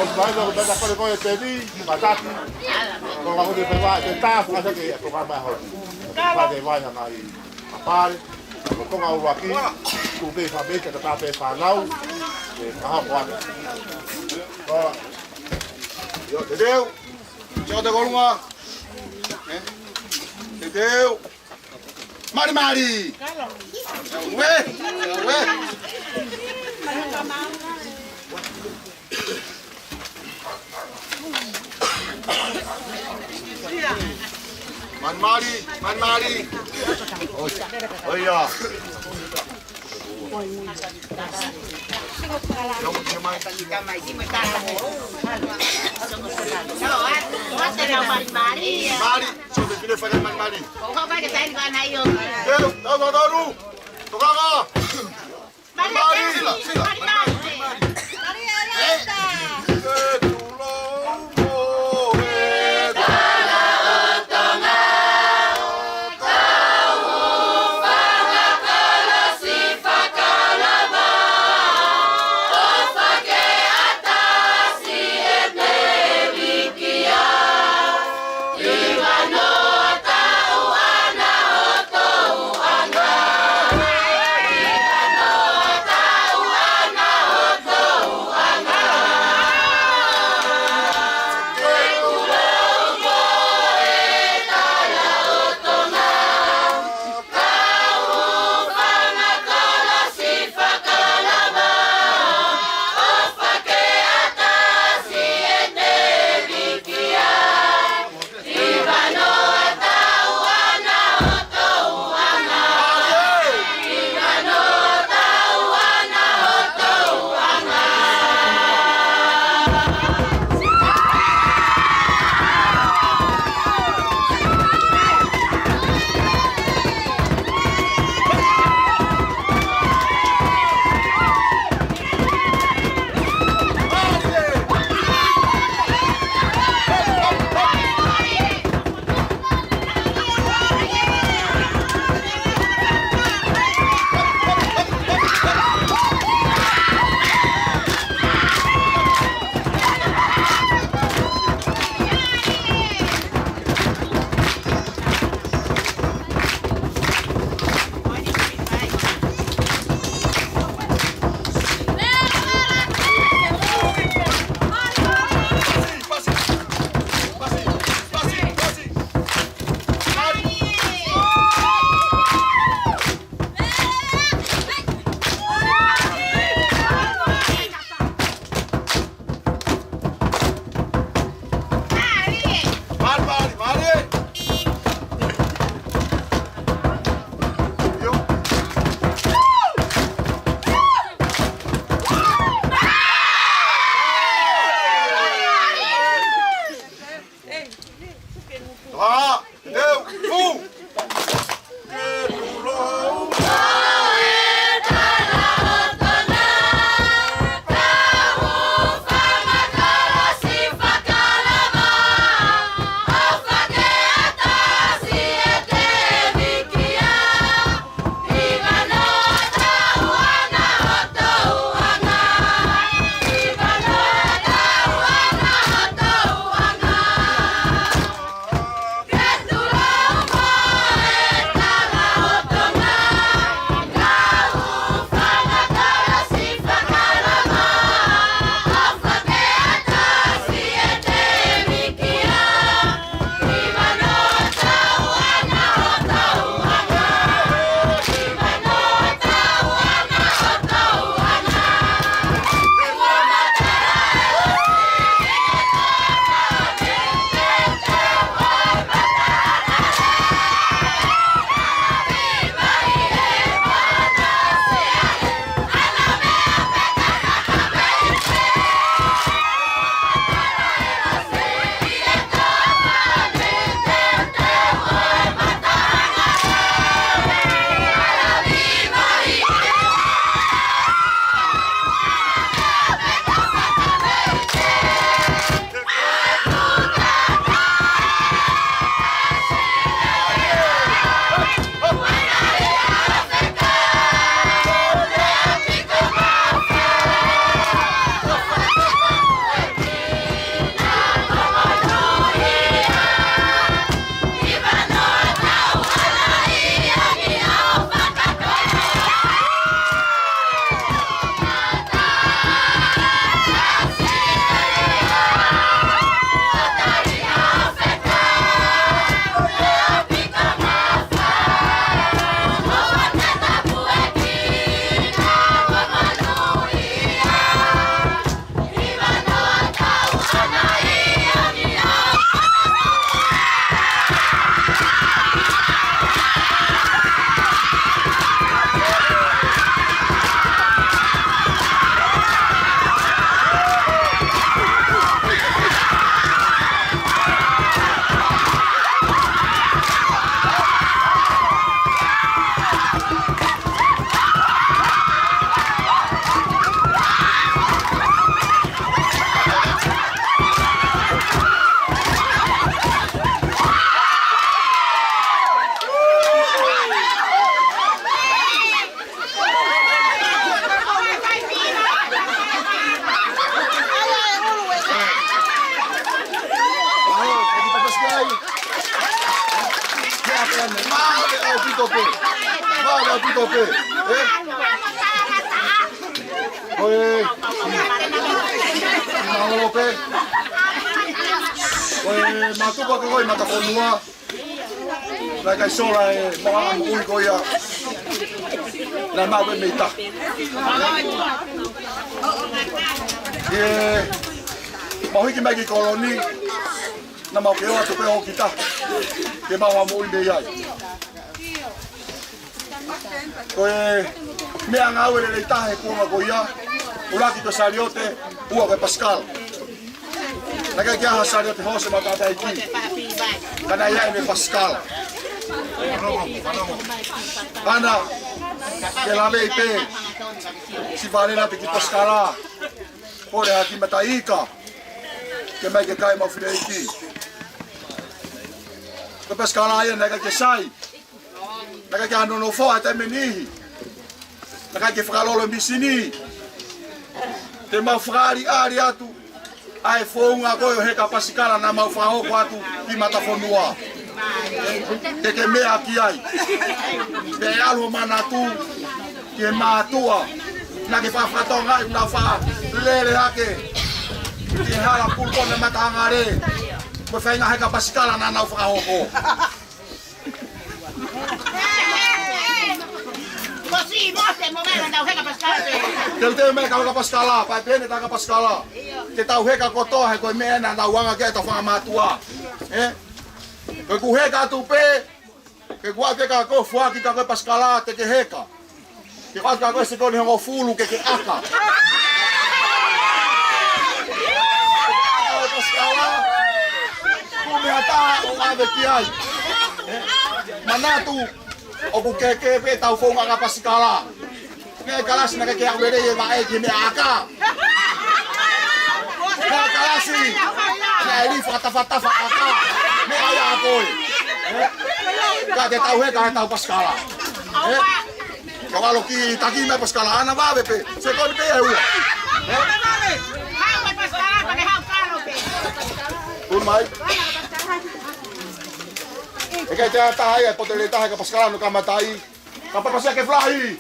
Os mais ou menos para comer pedi, batata. Kalau aku di pewa, kita ada ke tukar bahar. Pada vai na aí. Apare. Kung ang waki, tubig sabi ka tapos panaw. Kahapon. Yo, Dedeu. Chega de golunga. Dedeu. Mari mari. Ué. Man mari. Oh ya. Mari, sobre que fazer man mari. Deu, tahu. Tukanga. Mari. Kau pito pe. Oi. Mau pe. Oi, matu pa koi Matafonua. Lai kai sola mga ui ko ia. Na mau pe meita. Mau hiki mai ki koloni. Na mau ke o tu pe o kita. Ke mau mo inde ia. Koe mea ngau ele le tahe kuonga ko ia. Ulaki ko sariote ua koe Pascal. Naka kia ha sariote hose matata iki. Kana ia ime Pascal. Kana ke lame ipe. Si vanena te ki Pascala. Kore haki mata ika. Ke mai ke kai mau whire iki. Ko Pascala ia naka ke sai. Naka ke ano no foa te menihi. Naka ke whakalolo misini. Te mau whakari ari atu. Ai whounga koe o heka Pasikala na mau whahoko atu ki Matafonua. Ke mea ki ai. Te alu mana tu. Ke mātua. Na ke whawhatonga i una wha lele hake. Ke hala pulpone matangare. Koe whainga heka Pasikala na nau whahoko. Kel te me ka Paskala, pa pene ta Paskala. Ke tau heka koto he ko me na wanga ke ta wanga matua. Ko ku heka tu pe. Ke ku ate ka ko fua ki ka Paskala te ke heka. Ke ka ko se ko ni ho fulu ke aka. Paskala. Ku me ata o ave ki ai. Manatu o ku ke pe tau fonga ka Paskala. Ke kalas na ke awere ye va e me aka. Ke kalasi. Ke li fata aka. Me aya akoi. Ka te tau he ka tau Paskala. Kawalo ki taki me Paskala ana va pe. Se ko pe e ua. Hau Paskala pa ke hau kalo pe. Mai. E ke te taha e potele taha ka Paskala no ka matai. Ka papasia ke flahi.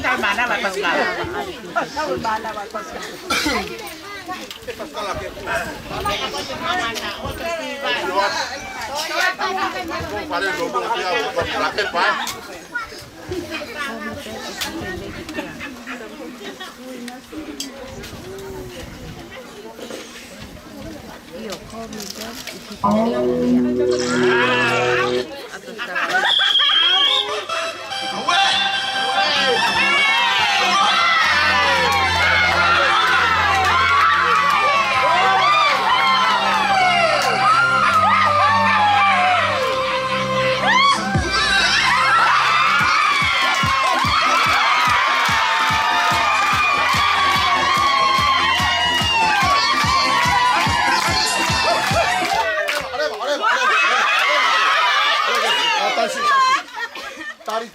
Tal mana va Paskala. Tal mana va Paskala.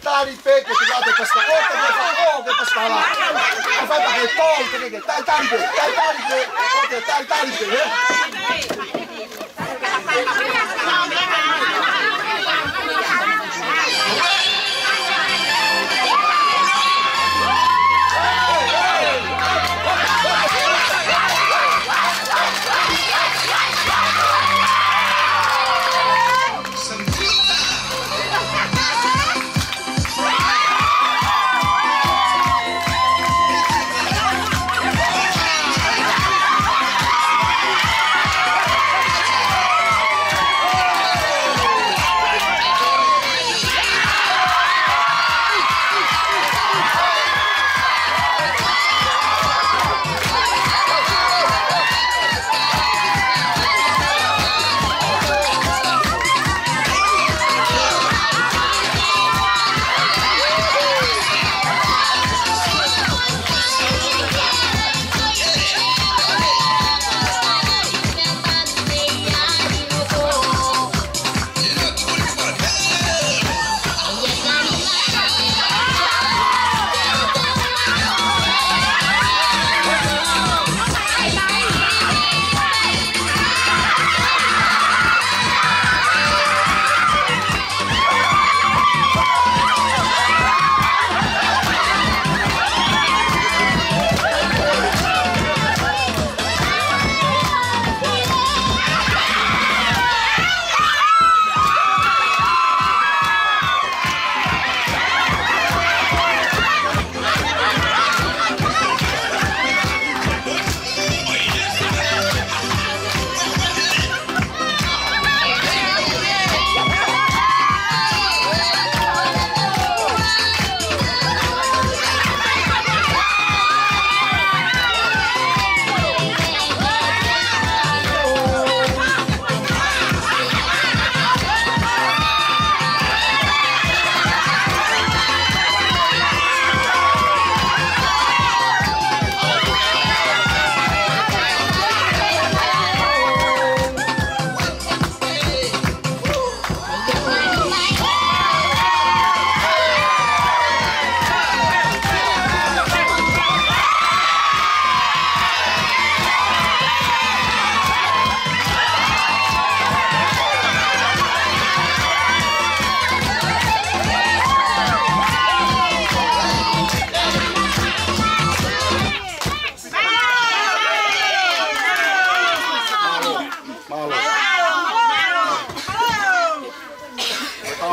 Tari pe que te date Paskala. O que Paskala. Fa pa que tol que tari pe. O que tari pe.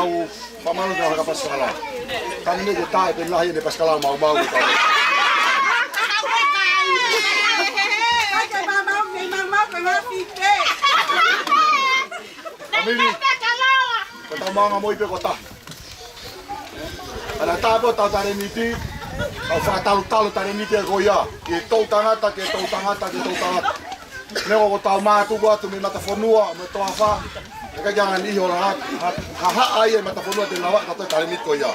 tau pamalu na ka paskala. Kami ni kita pe lahi ni paskala Maumau ko. Amili. Kata mga mo ipe kota. Ala tapo tau tare miti. Au whakatalu tare miti e goia. Ke tau tangata. Neo ko tau mātuku atu me Matafonua, me Ngafaa. Eka jangan iho la ha ai e Matafonua te lawa ka tare miti goia.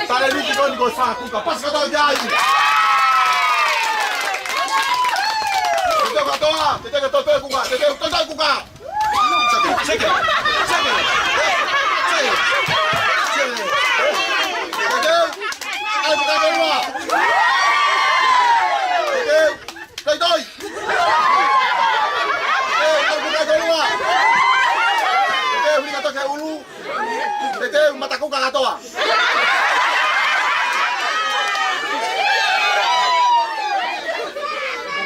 Tare miti ko ni ko whakuka. Pas ka tau jai. Te katoa kuka. Seke. Ai buka kolua. Toi. Buka kolua. Huli katoa ke ulu. Mataku ka katoa.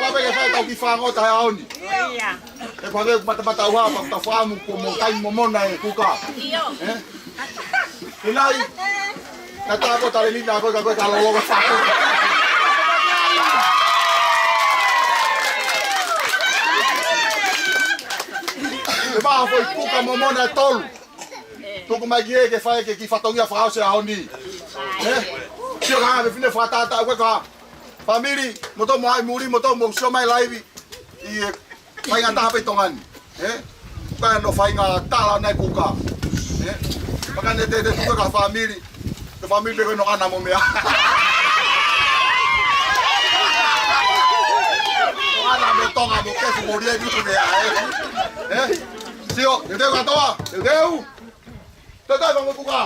Apa yang saya tahu di fango tahu ni? Iya. Kalau mata uha, mata fahamu como kai momona e kuka. Iyo. Inai. Kata aku tadi ni aku kalau lo fahamu. Lepas foi kuka momona tol. Tu como é que faz que fatongia frau se aonde? Se eu ganhar fine fatata aku ka. Family, moto mai muri moto mo sio mai live i fai ngata pe tongan. Ka no fai nga tala na kuka. Maka ne te tu ka family. The family be no ana mo mea. Ana me tonga mo ke fu moria ni ku mea. Sio, te ka toa. Te mo kuka.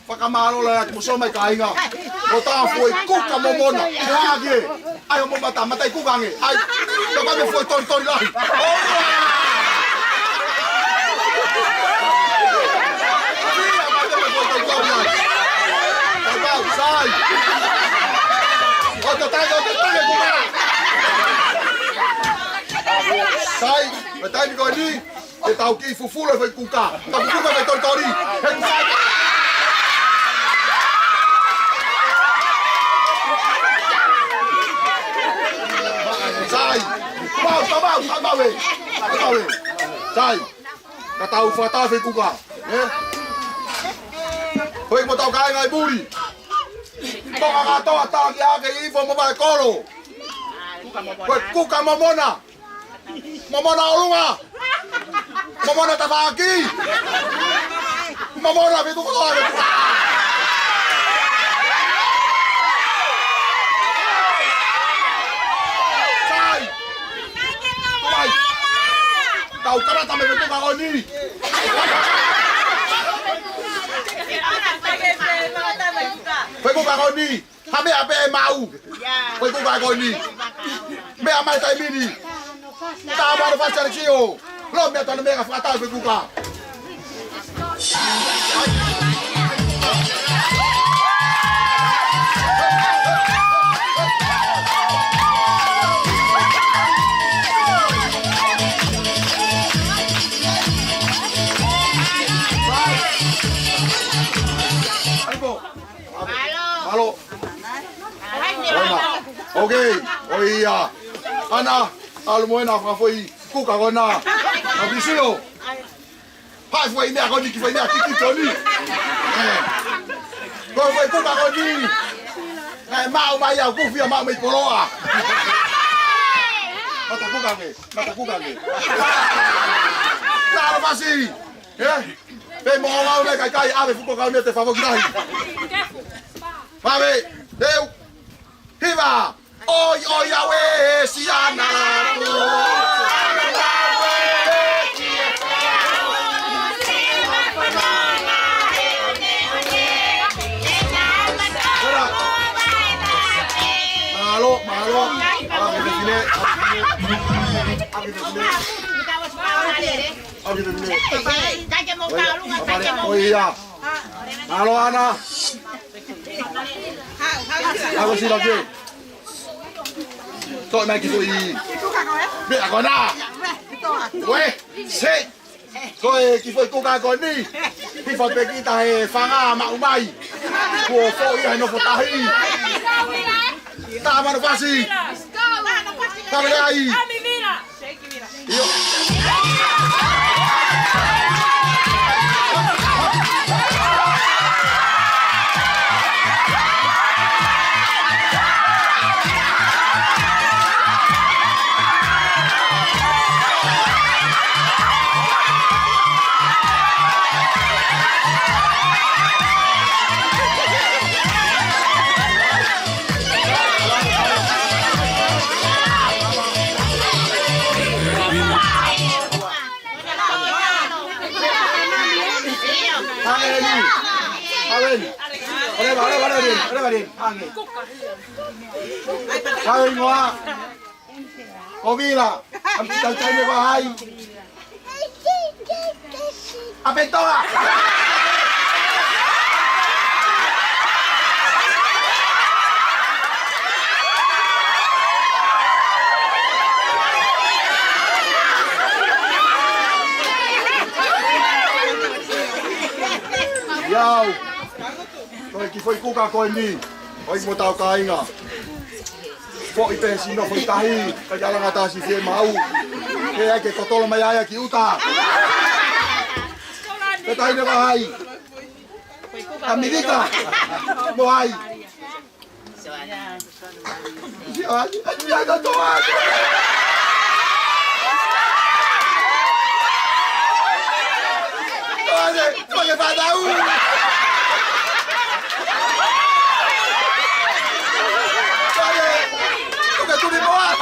Fakamalele at muso may kainga. O ta foi kuka momona. Lagi. Ayo mo mata matay kukangi. Ay. Kapag mo foi ton lang. Sai. O tayo kuka. Sai, matay ko ni. E tau ki fufula foi kuka. Tau kuka may tori. Sai, mau we. Sai, katau fata fe kuka. Hoi mo tau kai ngai buri. Tonga gato ataki ake Hihifo mo ba kolo. Kuka momona. Momona olunga. Momona tafaki. Momona fe kuka. Kau karata me betul kau ni. koni. Hame ape mau. Koi kuka koni. Me amai tai mini. Ta ba fa char chio. Lo me ta me ka fa ta koi kuka. Halo. Okay, oh iya. Ana, almoena fra foi kuka gona. Abisio. Pai foi me agora que foi me aqui que toni. Go foi kuka goni. Mau mai au ku fia mau mai poloa. Mata kuka nge. Tá fácil. Vem morrer lá, cai, ave fu kuka me te favor grai. Vamos, deu. Viva! Oi, oi, aue, si anato. Malo. Oh iya. Halo Ana. Aku sih lagi. Kok naik itu i? Be aku na. Weh, se. Koi kifoi kuka koni. Kifoi peki tahe fanga Maumai. Kuo foi ai no fotahi. Ta manufasi. Ta le ai. Iyo. Ada din. Angin. Kau ngoa. Kovila. Am kita cari bahai. Apa itu ah? Yau. Koi ki foi kuka koi ni. Oi mo tau kainga. Fo i pensi no foi tahi. Ka jala ngata si fe mau. Ke ai ke kotolo mai ai ki uta. Ke tahi ne bahai. Amerika. Mo ai. Ya ga toa. Olha, vai dar tudo embora!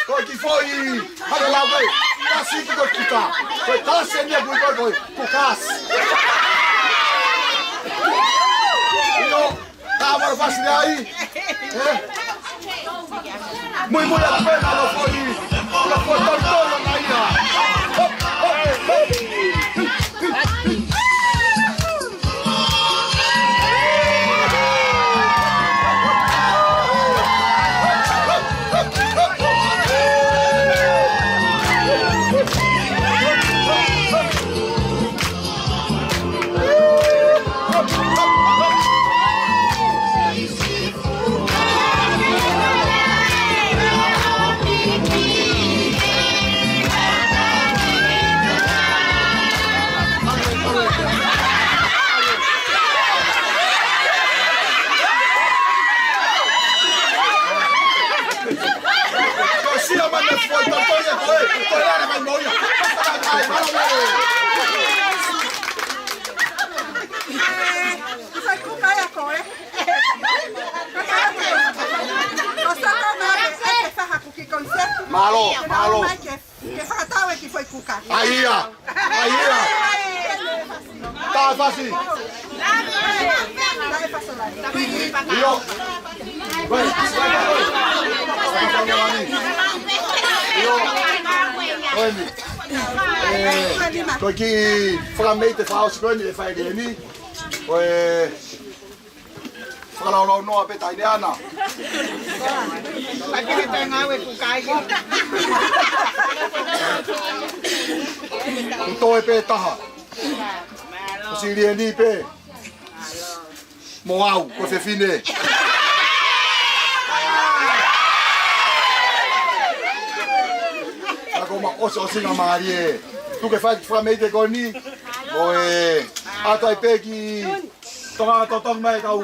Koi ki foi Halaleva, kasi ki koi kita. Koi kasi ni aku koi kukas. Ino, kamar pas ni ai. Moimoi a pena no foi. La foi todo na ina. Malo. Que whakatau e ki whai kuka. Ahia. Tā whasi. Io. Vai. Koe ki whakamete whaosi koe ni e whae ke ni. Koe whakalaulau noa pe taine ana. Lakini te ngau e kukai ki. Kutoe pe taha. Ko siri e ni pe. Moau, ko se fine. Ako ma oso singa marie. Tu ke fai whakamete koe ni. Koe atai pe ki tonga totong mai kau.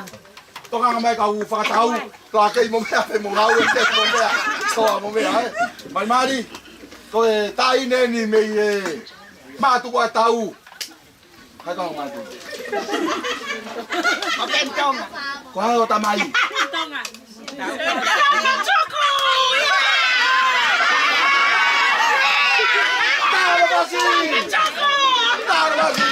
Tonga mai kau whakatau. Ka kei mo mea pe mo ngau e te mo mea. Soa mo mea e. Mai mari. Koe tai neni mei e. Mātu koe tau. Hai kau mātu. O te tonga. Ko hao ta mai. Tonga. Tarabasi! Tarabasi!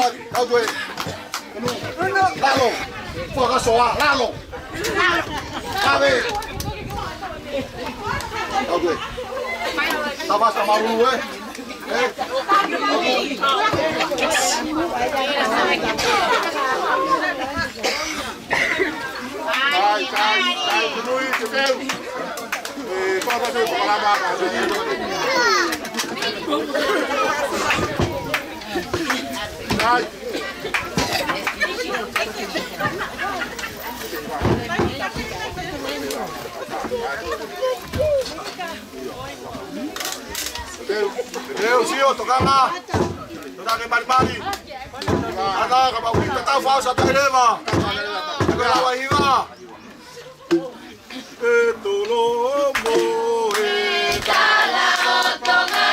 Malani, kau gue. Lalo. Whakasoa, lalo. Kawe. Kau gue. Tabas sama malu Kai, penui cekeu. Kau tak tahu pengalaman. Kai. Deu, sio, tokana. Tokana ke mari-mari. Ada kapag kita tahu fasa Halaleva. Halaleva hiva. Etolomo Kalolo Tonga.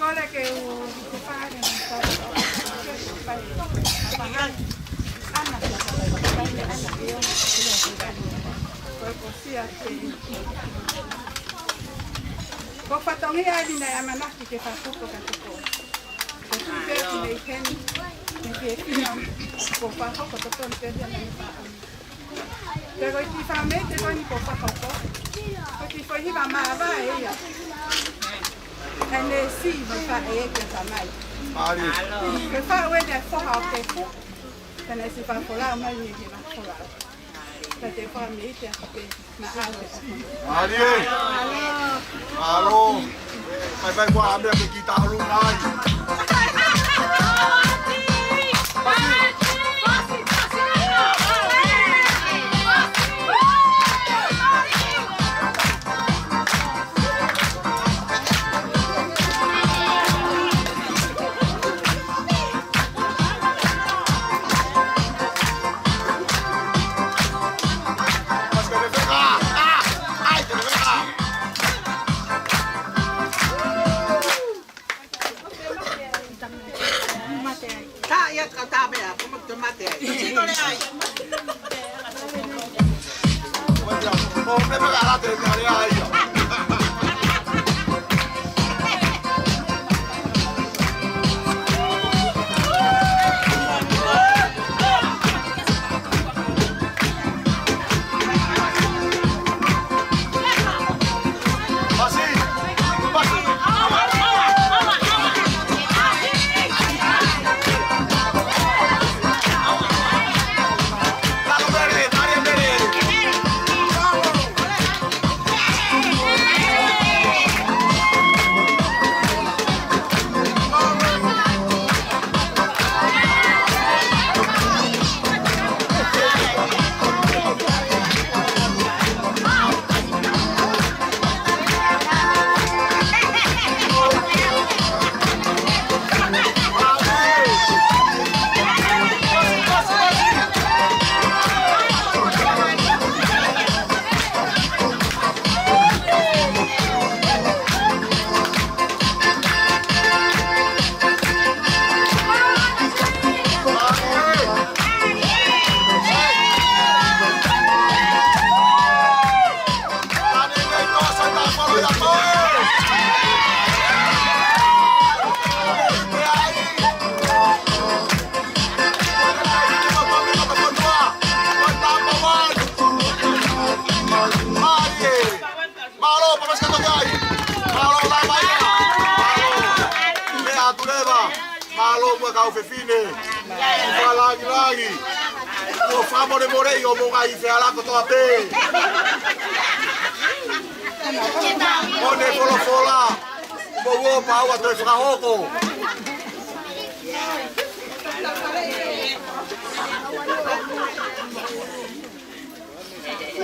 Kole ke u kupare ko fatongi ali na amanaki ke fatuko katuko ko tupe ki nei keni ke kina ko fa ko to ton te dia na pa pero ti fa me te ko ni ko fa ko ko ti foi hiba ma va ella ene si va fa e ke fa mai Ali. ke fa we de fo ha ke fu kana si fa ko la mai ni va ko la te fa me te pe na ale Ali. Alo. Vai qua a me che chitarra lunai.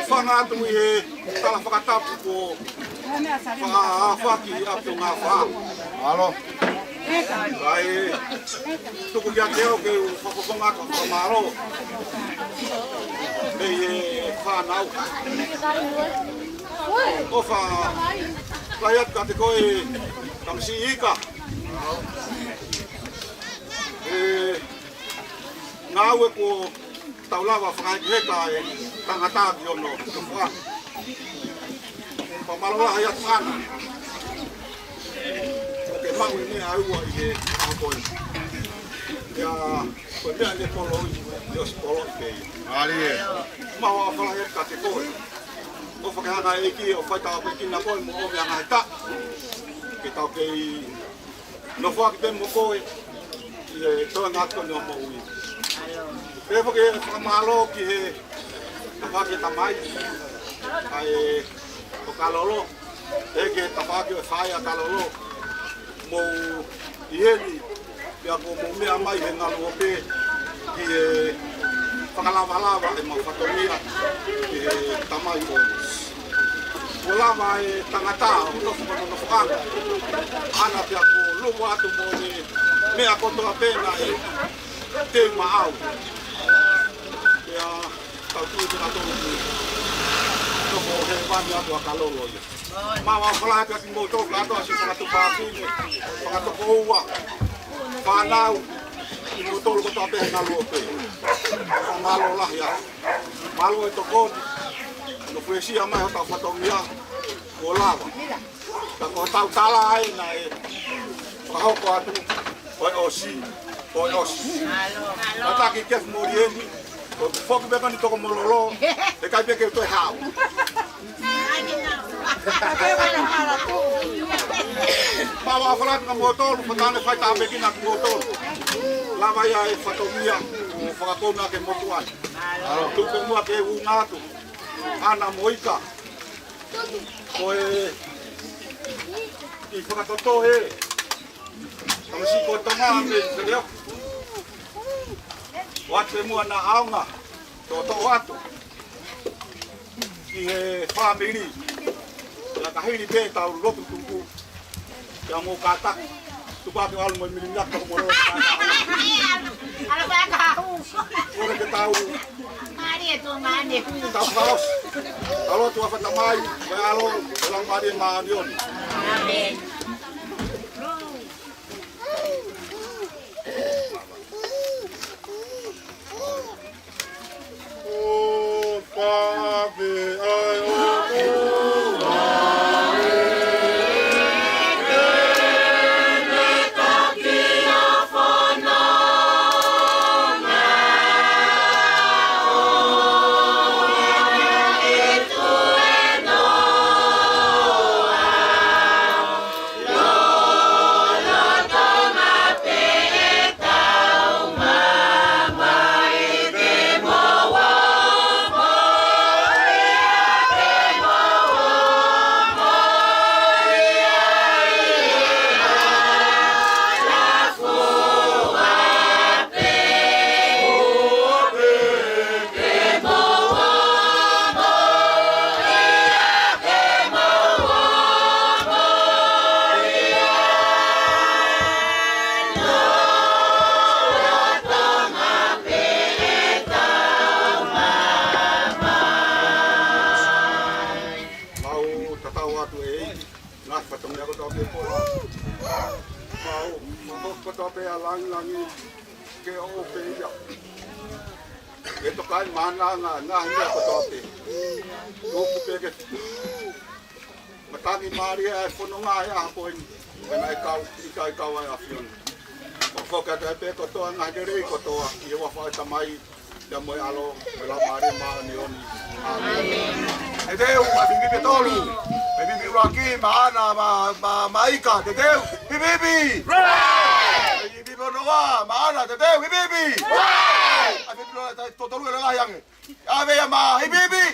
Fangatu e tala Tongatapu ko Faki ato Ngafaa. Alo. Ai tuku ya keo ke fokonga ko maro. E fanau. Ofa layat kategori kamsi ika. Ngawe ko taulawa Fakamalele Tongatapu yono Ngafaa. Pamalola hayat mana. Oke mau ini ayu ide apa ini. Ya, pada ni polo jos polo ke. Ali. Mau apa hayat kategori. O fakana iki o fata o kin na pol mo o yang ata. Kita ke no fak ben mo ko e to ngat ko no mo ui. Pero que Fakamalele ki he apa kita mai. Ai o Kalolo eke tapake o Feali'i Kalolo mo ieni ya ko mo me mai he ngalo pe ki Fakamalele e mo fatomia ki tamai ko ola mai tangata o to no fanga ana pia ko lumo atu mo ni me akoto pena e te mau Wani aku Kalolo ia. Maumau kala ka ki moto ka to si ka to pa ki. Ka to ko wa. Panau. Ki moto ko to pe na lo pe. Malo lah ya. Malo e to ko. No poesia mai ho ta fatomia. Ko lava. Ka ko tau tala ai na e. Ka ho ko atu. Oi osi. Oi osi. Halo. Ata ki kef morieni. Ko foku be kan to ko mololo. E kai be ke to hao. Bawa falat ng motor, patane fay tabe kinak motor. Lava ya e fatomia, o fakakona ke motuan. Tuko mo ke ungato. Ana moika. Koe i fakatoto e. Kamasi ko tonga me seleo. Wate mo na aunga. Toto watu. Ki family. La kahiri pe tau lotu tuku. Ya mo kata. Tupa ke al mo milinyak ko mo ro. Ala ba ka hu. Ora ke tau. Mari tu mani. Tau paus. Kalau tu afat mai, kalau dalam mari manion. Amen. Oh, Pabe, ay, oh. Ito kan mana nga hindi ako tote. Opo peke. Matagi Maria ay puno nga ya ako when ikaw ay afyon. Foka ta pe ko to nga diri ko to iwa fa tamai da mo alo wala Maria ma nion. Amen. Edeu mabibi tolu. Bibi raki maana maika dedeu. Bibi. Bibi bonoa maana dedeu bibi. Ave todo lugar lá yang. Ave ya ma bibi.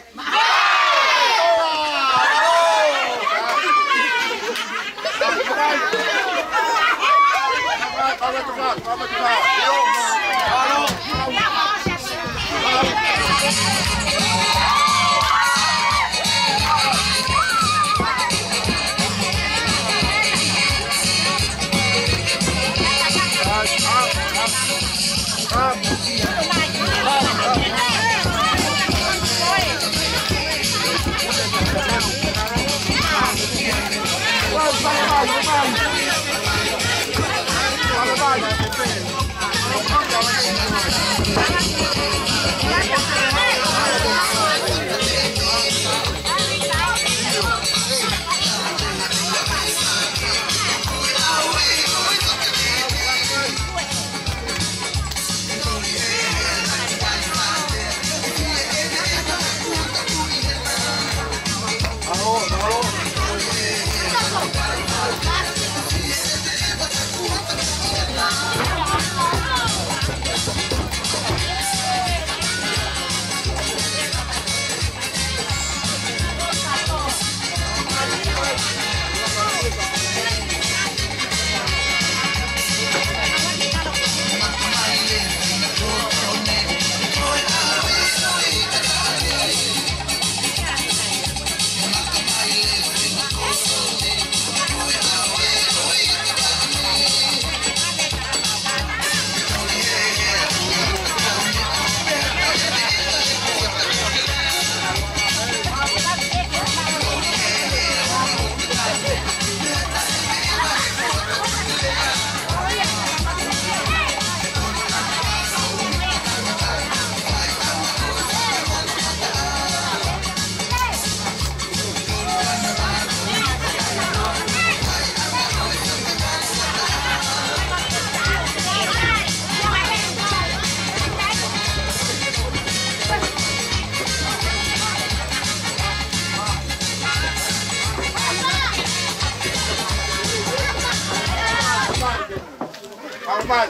Papai.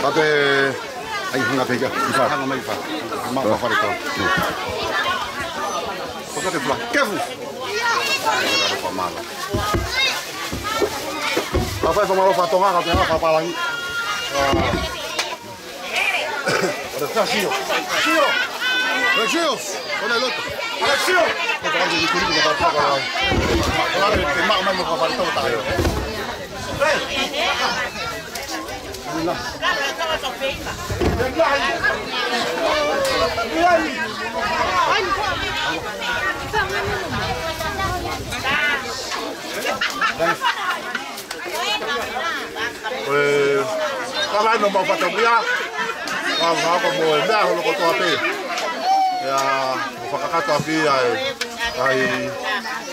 Ate ai hunga pega ifa hanga mai fa ma fa fare to Pokate fla kefu fa malo Apa fa malo fa tonga ka tena fa palangi Ora sio sio Regios con el otro Alexio Ora di kuri ka fa pa Ora te ma ma fa fare to ta yo Kalau no mau patah dia, kalau mau dia kalau kau tuh ya, fakak tuh api ya,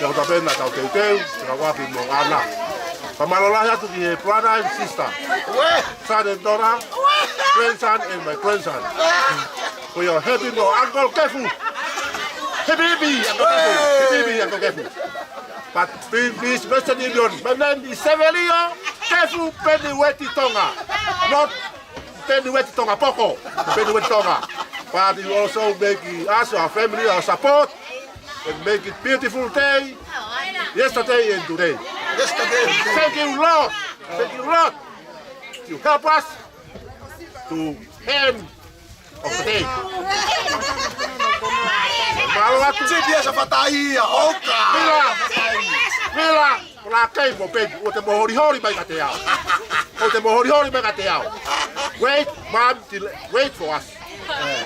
yang tapi nak tahu tahu, kalau api mau anak. Pamalolahnya tuh di brother and sister, son and daughter, grandson and my grandson. We are happy no uncle careful, happy uncle careful. But please, Western Union, my name is Feali'i careful Feali'i Tonga, not Feali'i Tonga Poko, Feali'i Tonga. But you also make us our family our support and make it beautiful day, yesterday and today. Thank you, Lord. Thank you, Lord. You help us to end of the day. Mila, lakai mo baby, o te mohori mai ka te ao. O te mohori mai ka te ao. Wait, mom, wait for us.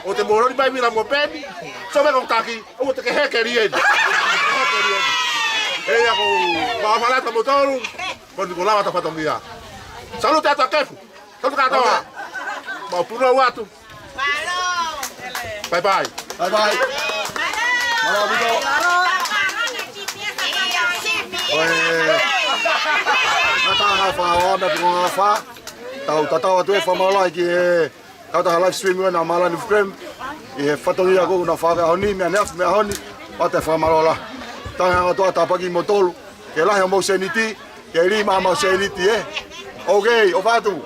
O te mohori mai mila mo baby, so me kong taki, o te ke hekeri eni. Ei ako maafalata motoru, poni ko lava tapatongi dia. Salute ato kefu. Salute katoa. Mau puno watu. Bye bye. Bye bye. Malo bito. Ngafaa Ngafaa me ko Ngafaa. Tau atu e Famalai ki e tau live stream na Malani Wolfgramm. E fatongi ako na fa honi me nef me honi pate Famalola. Tanga toa tapaki motolu ke lahi mo seniti ke lima mo seniti e okay o fatu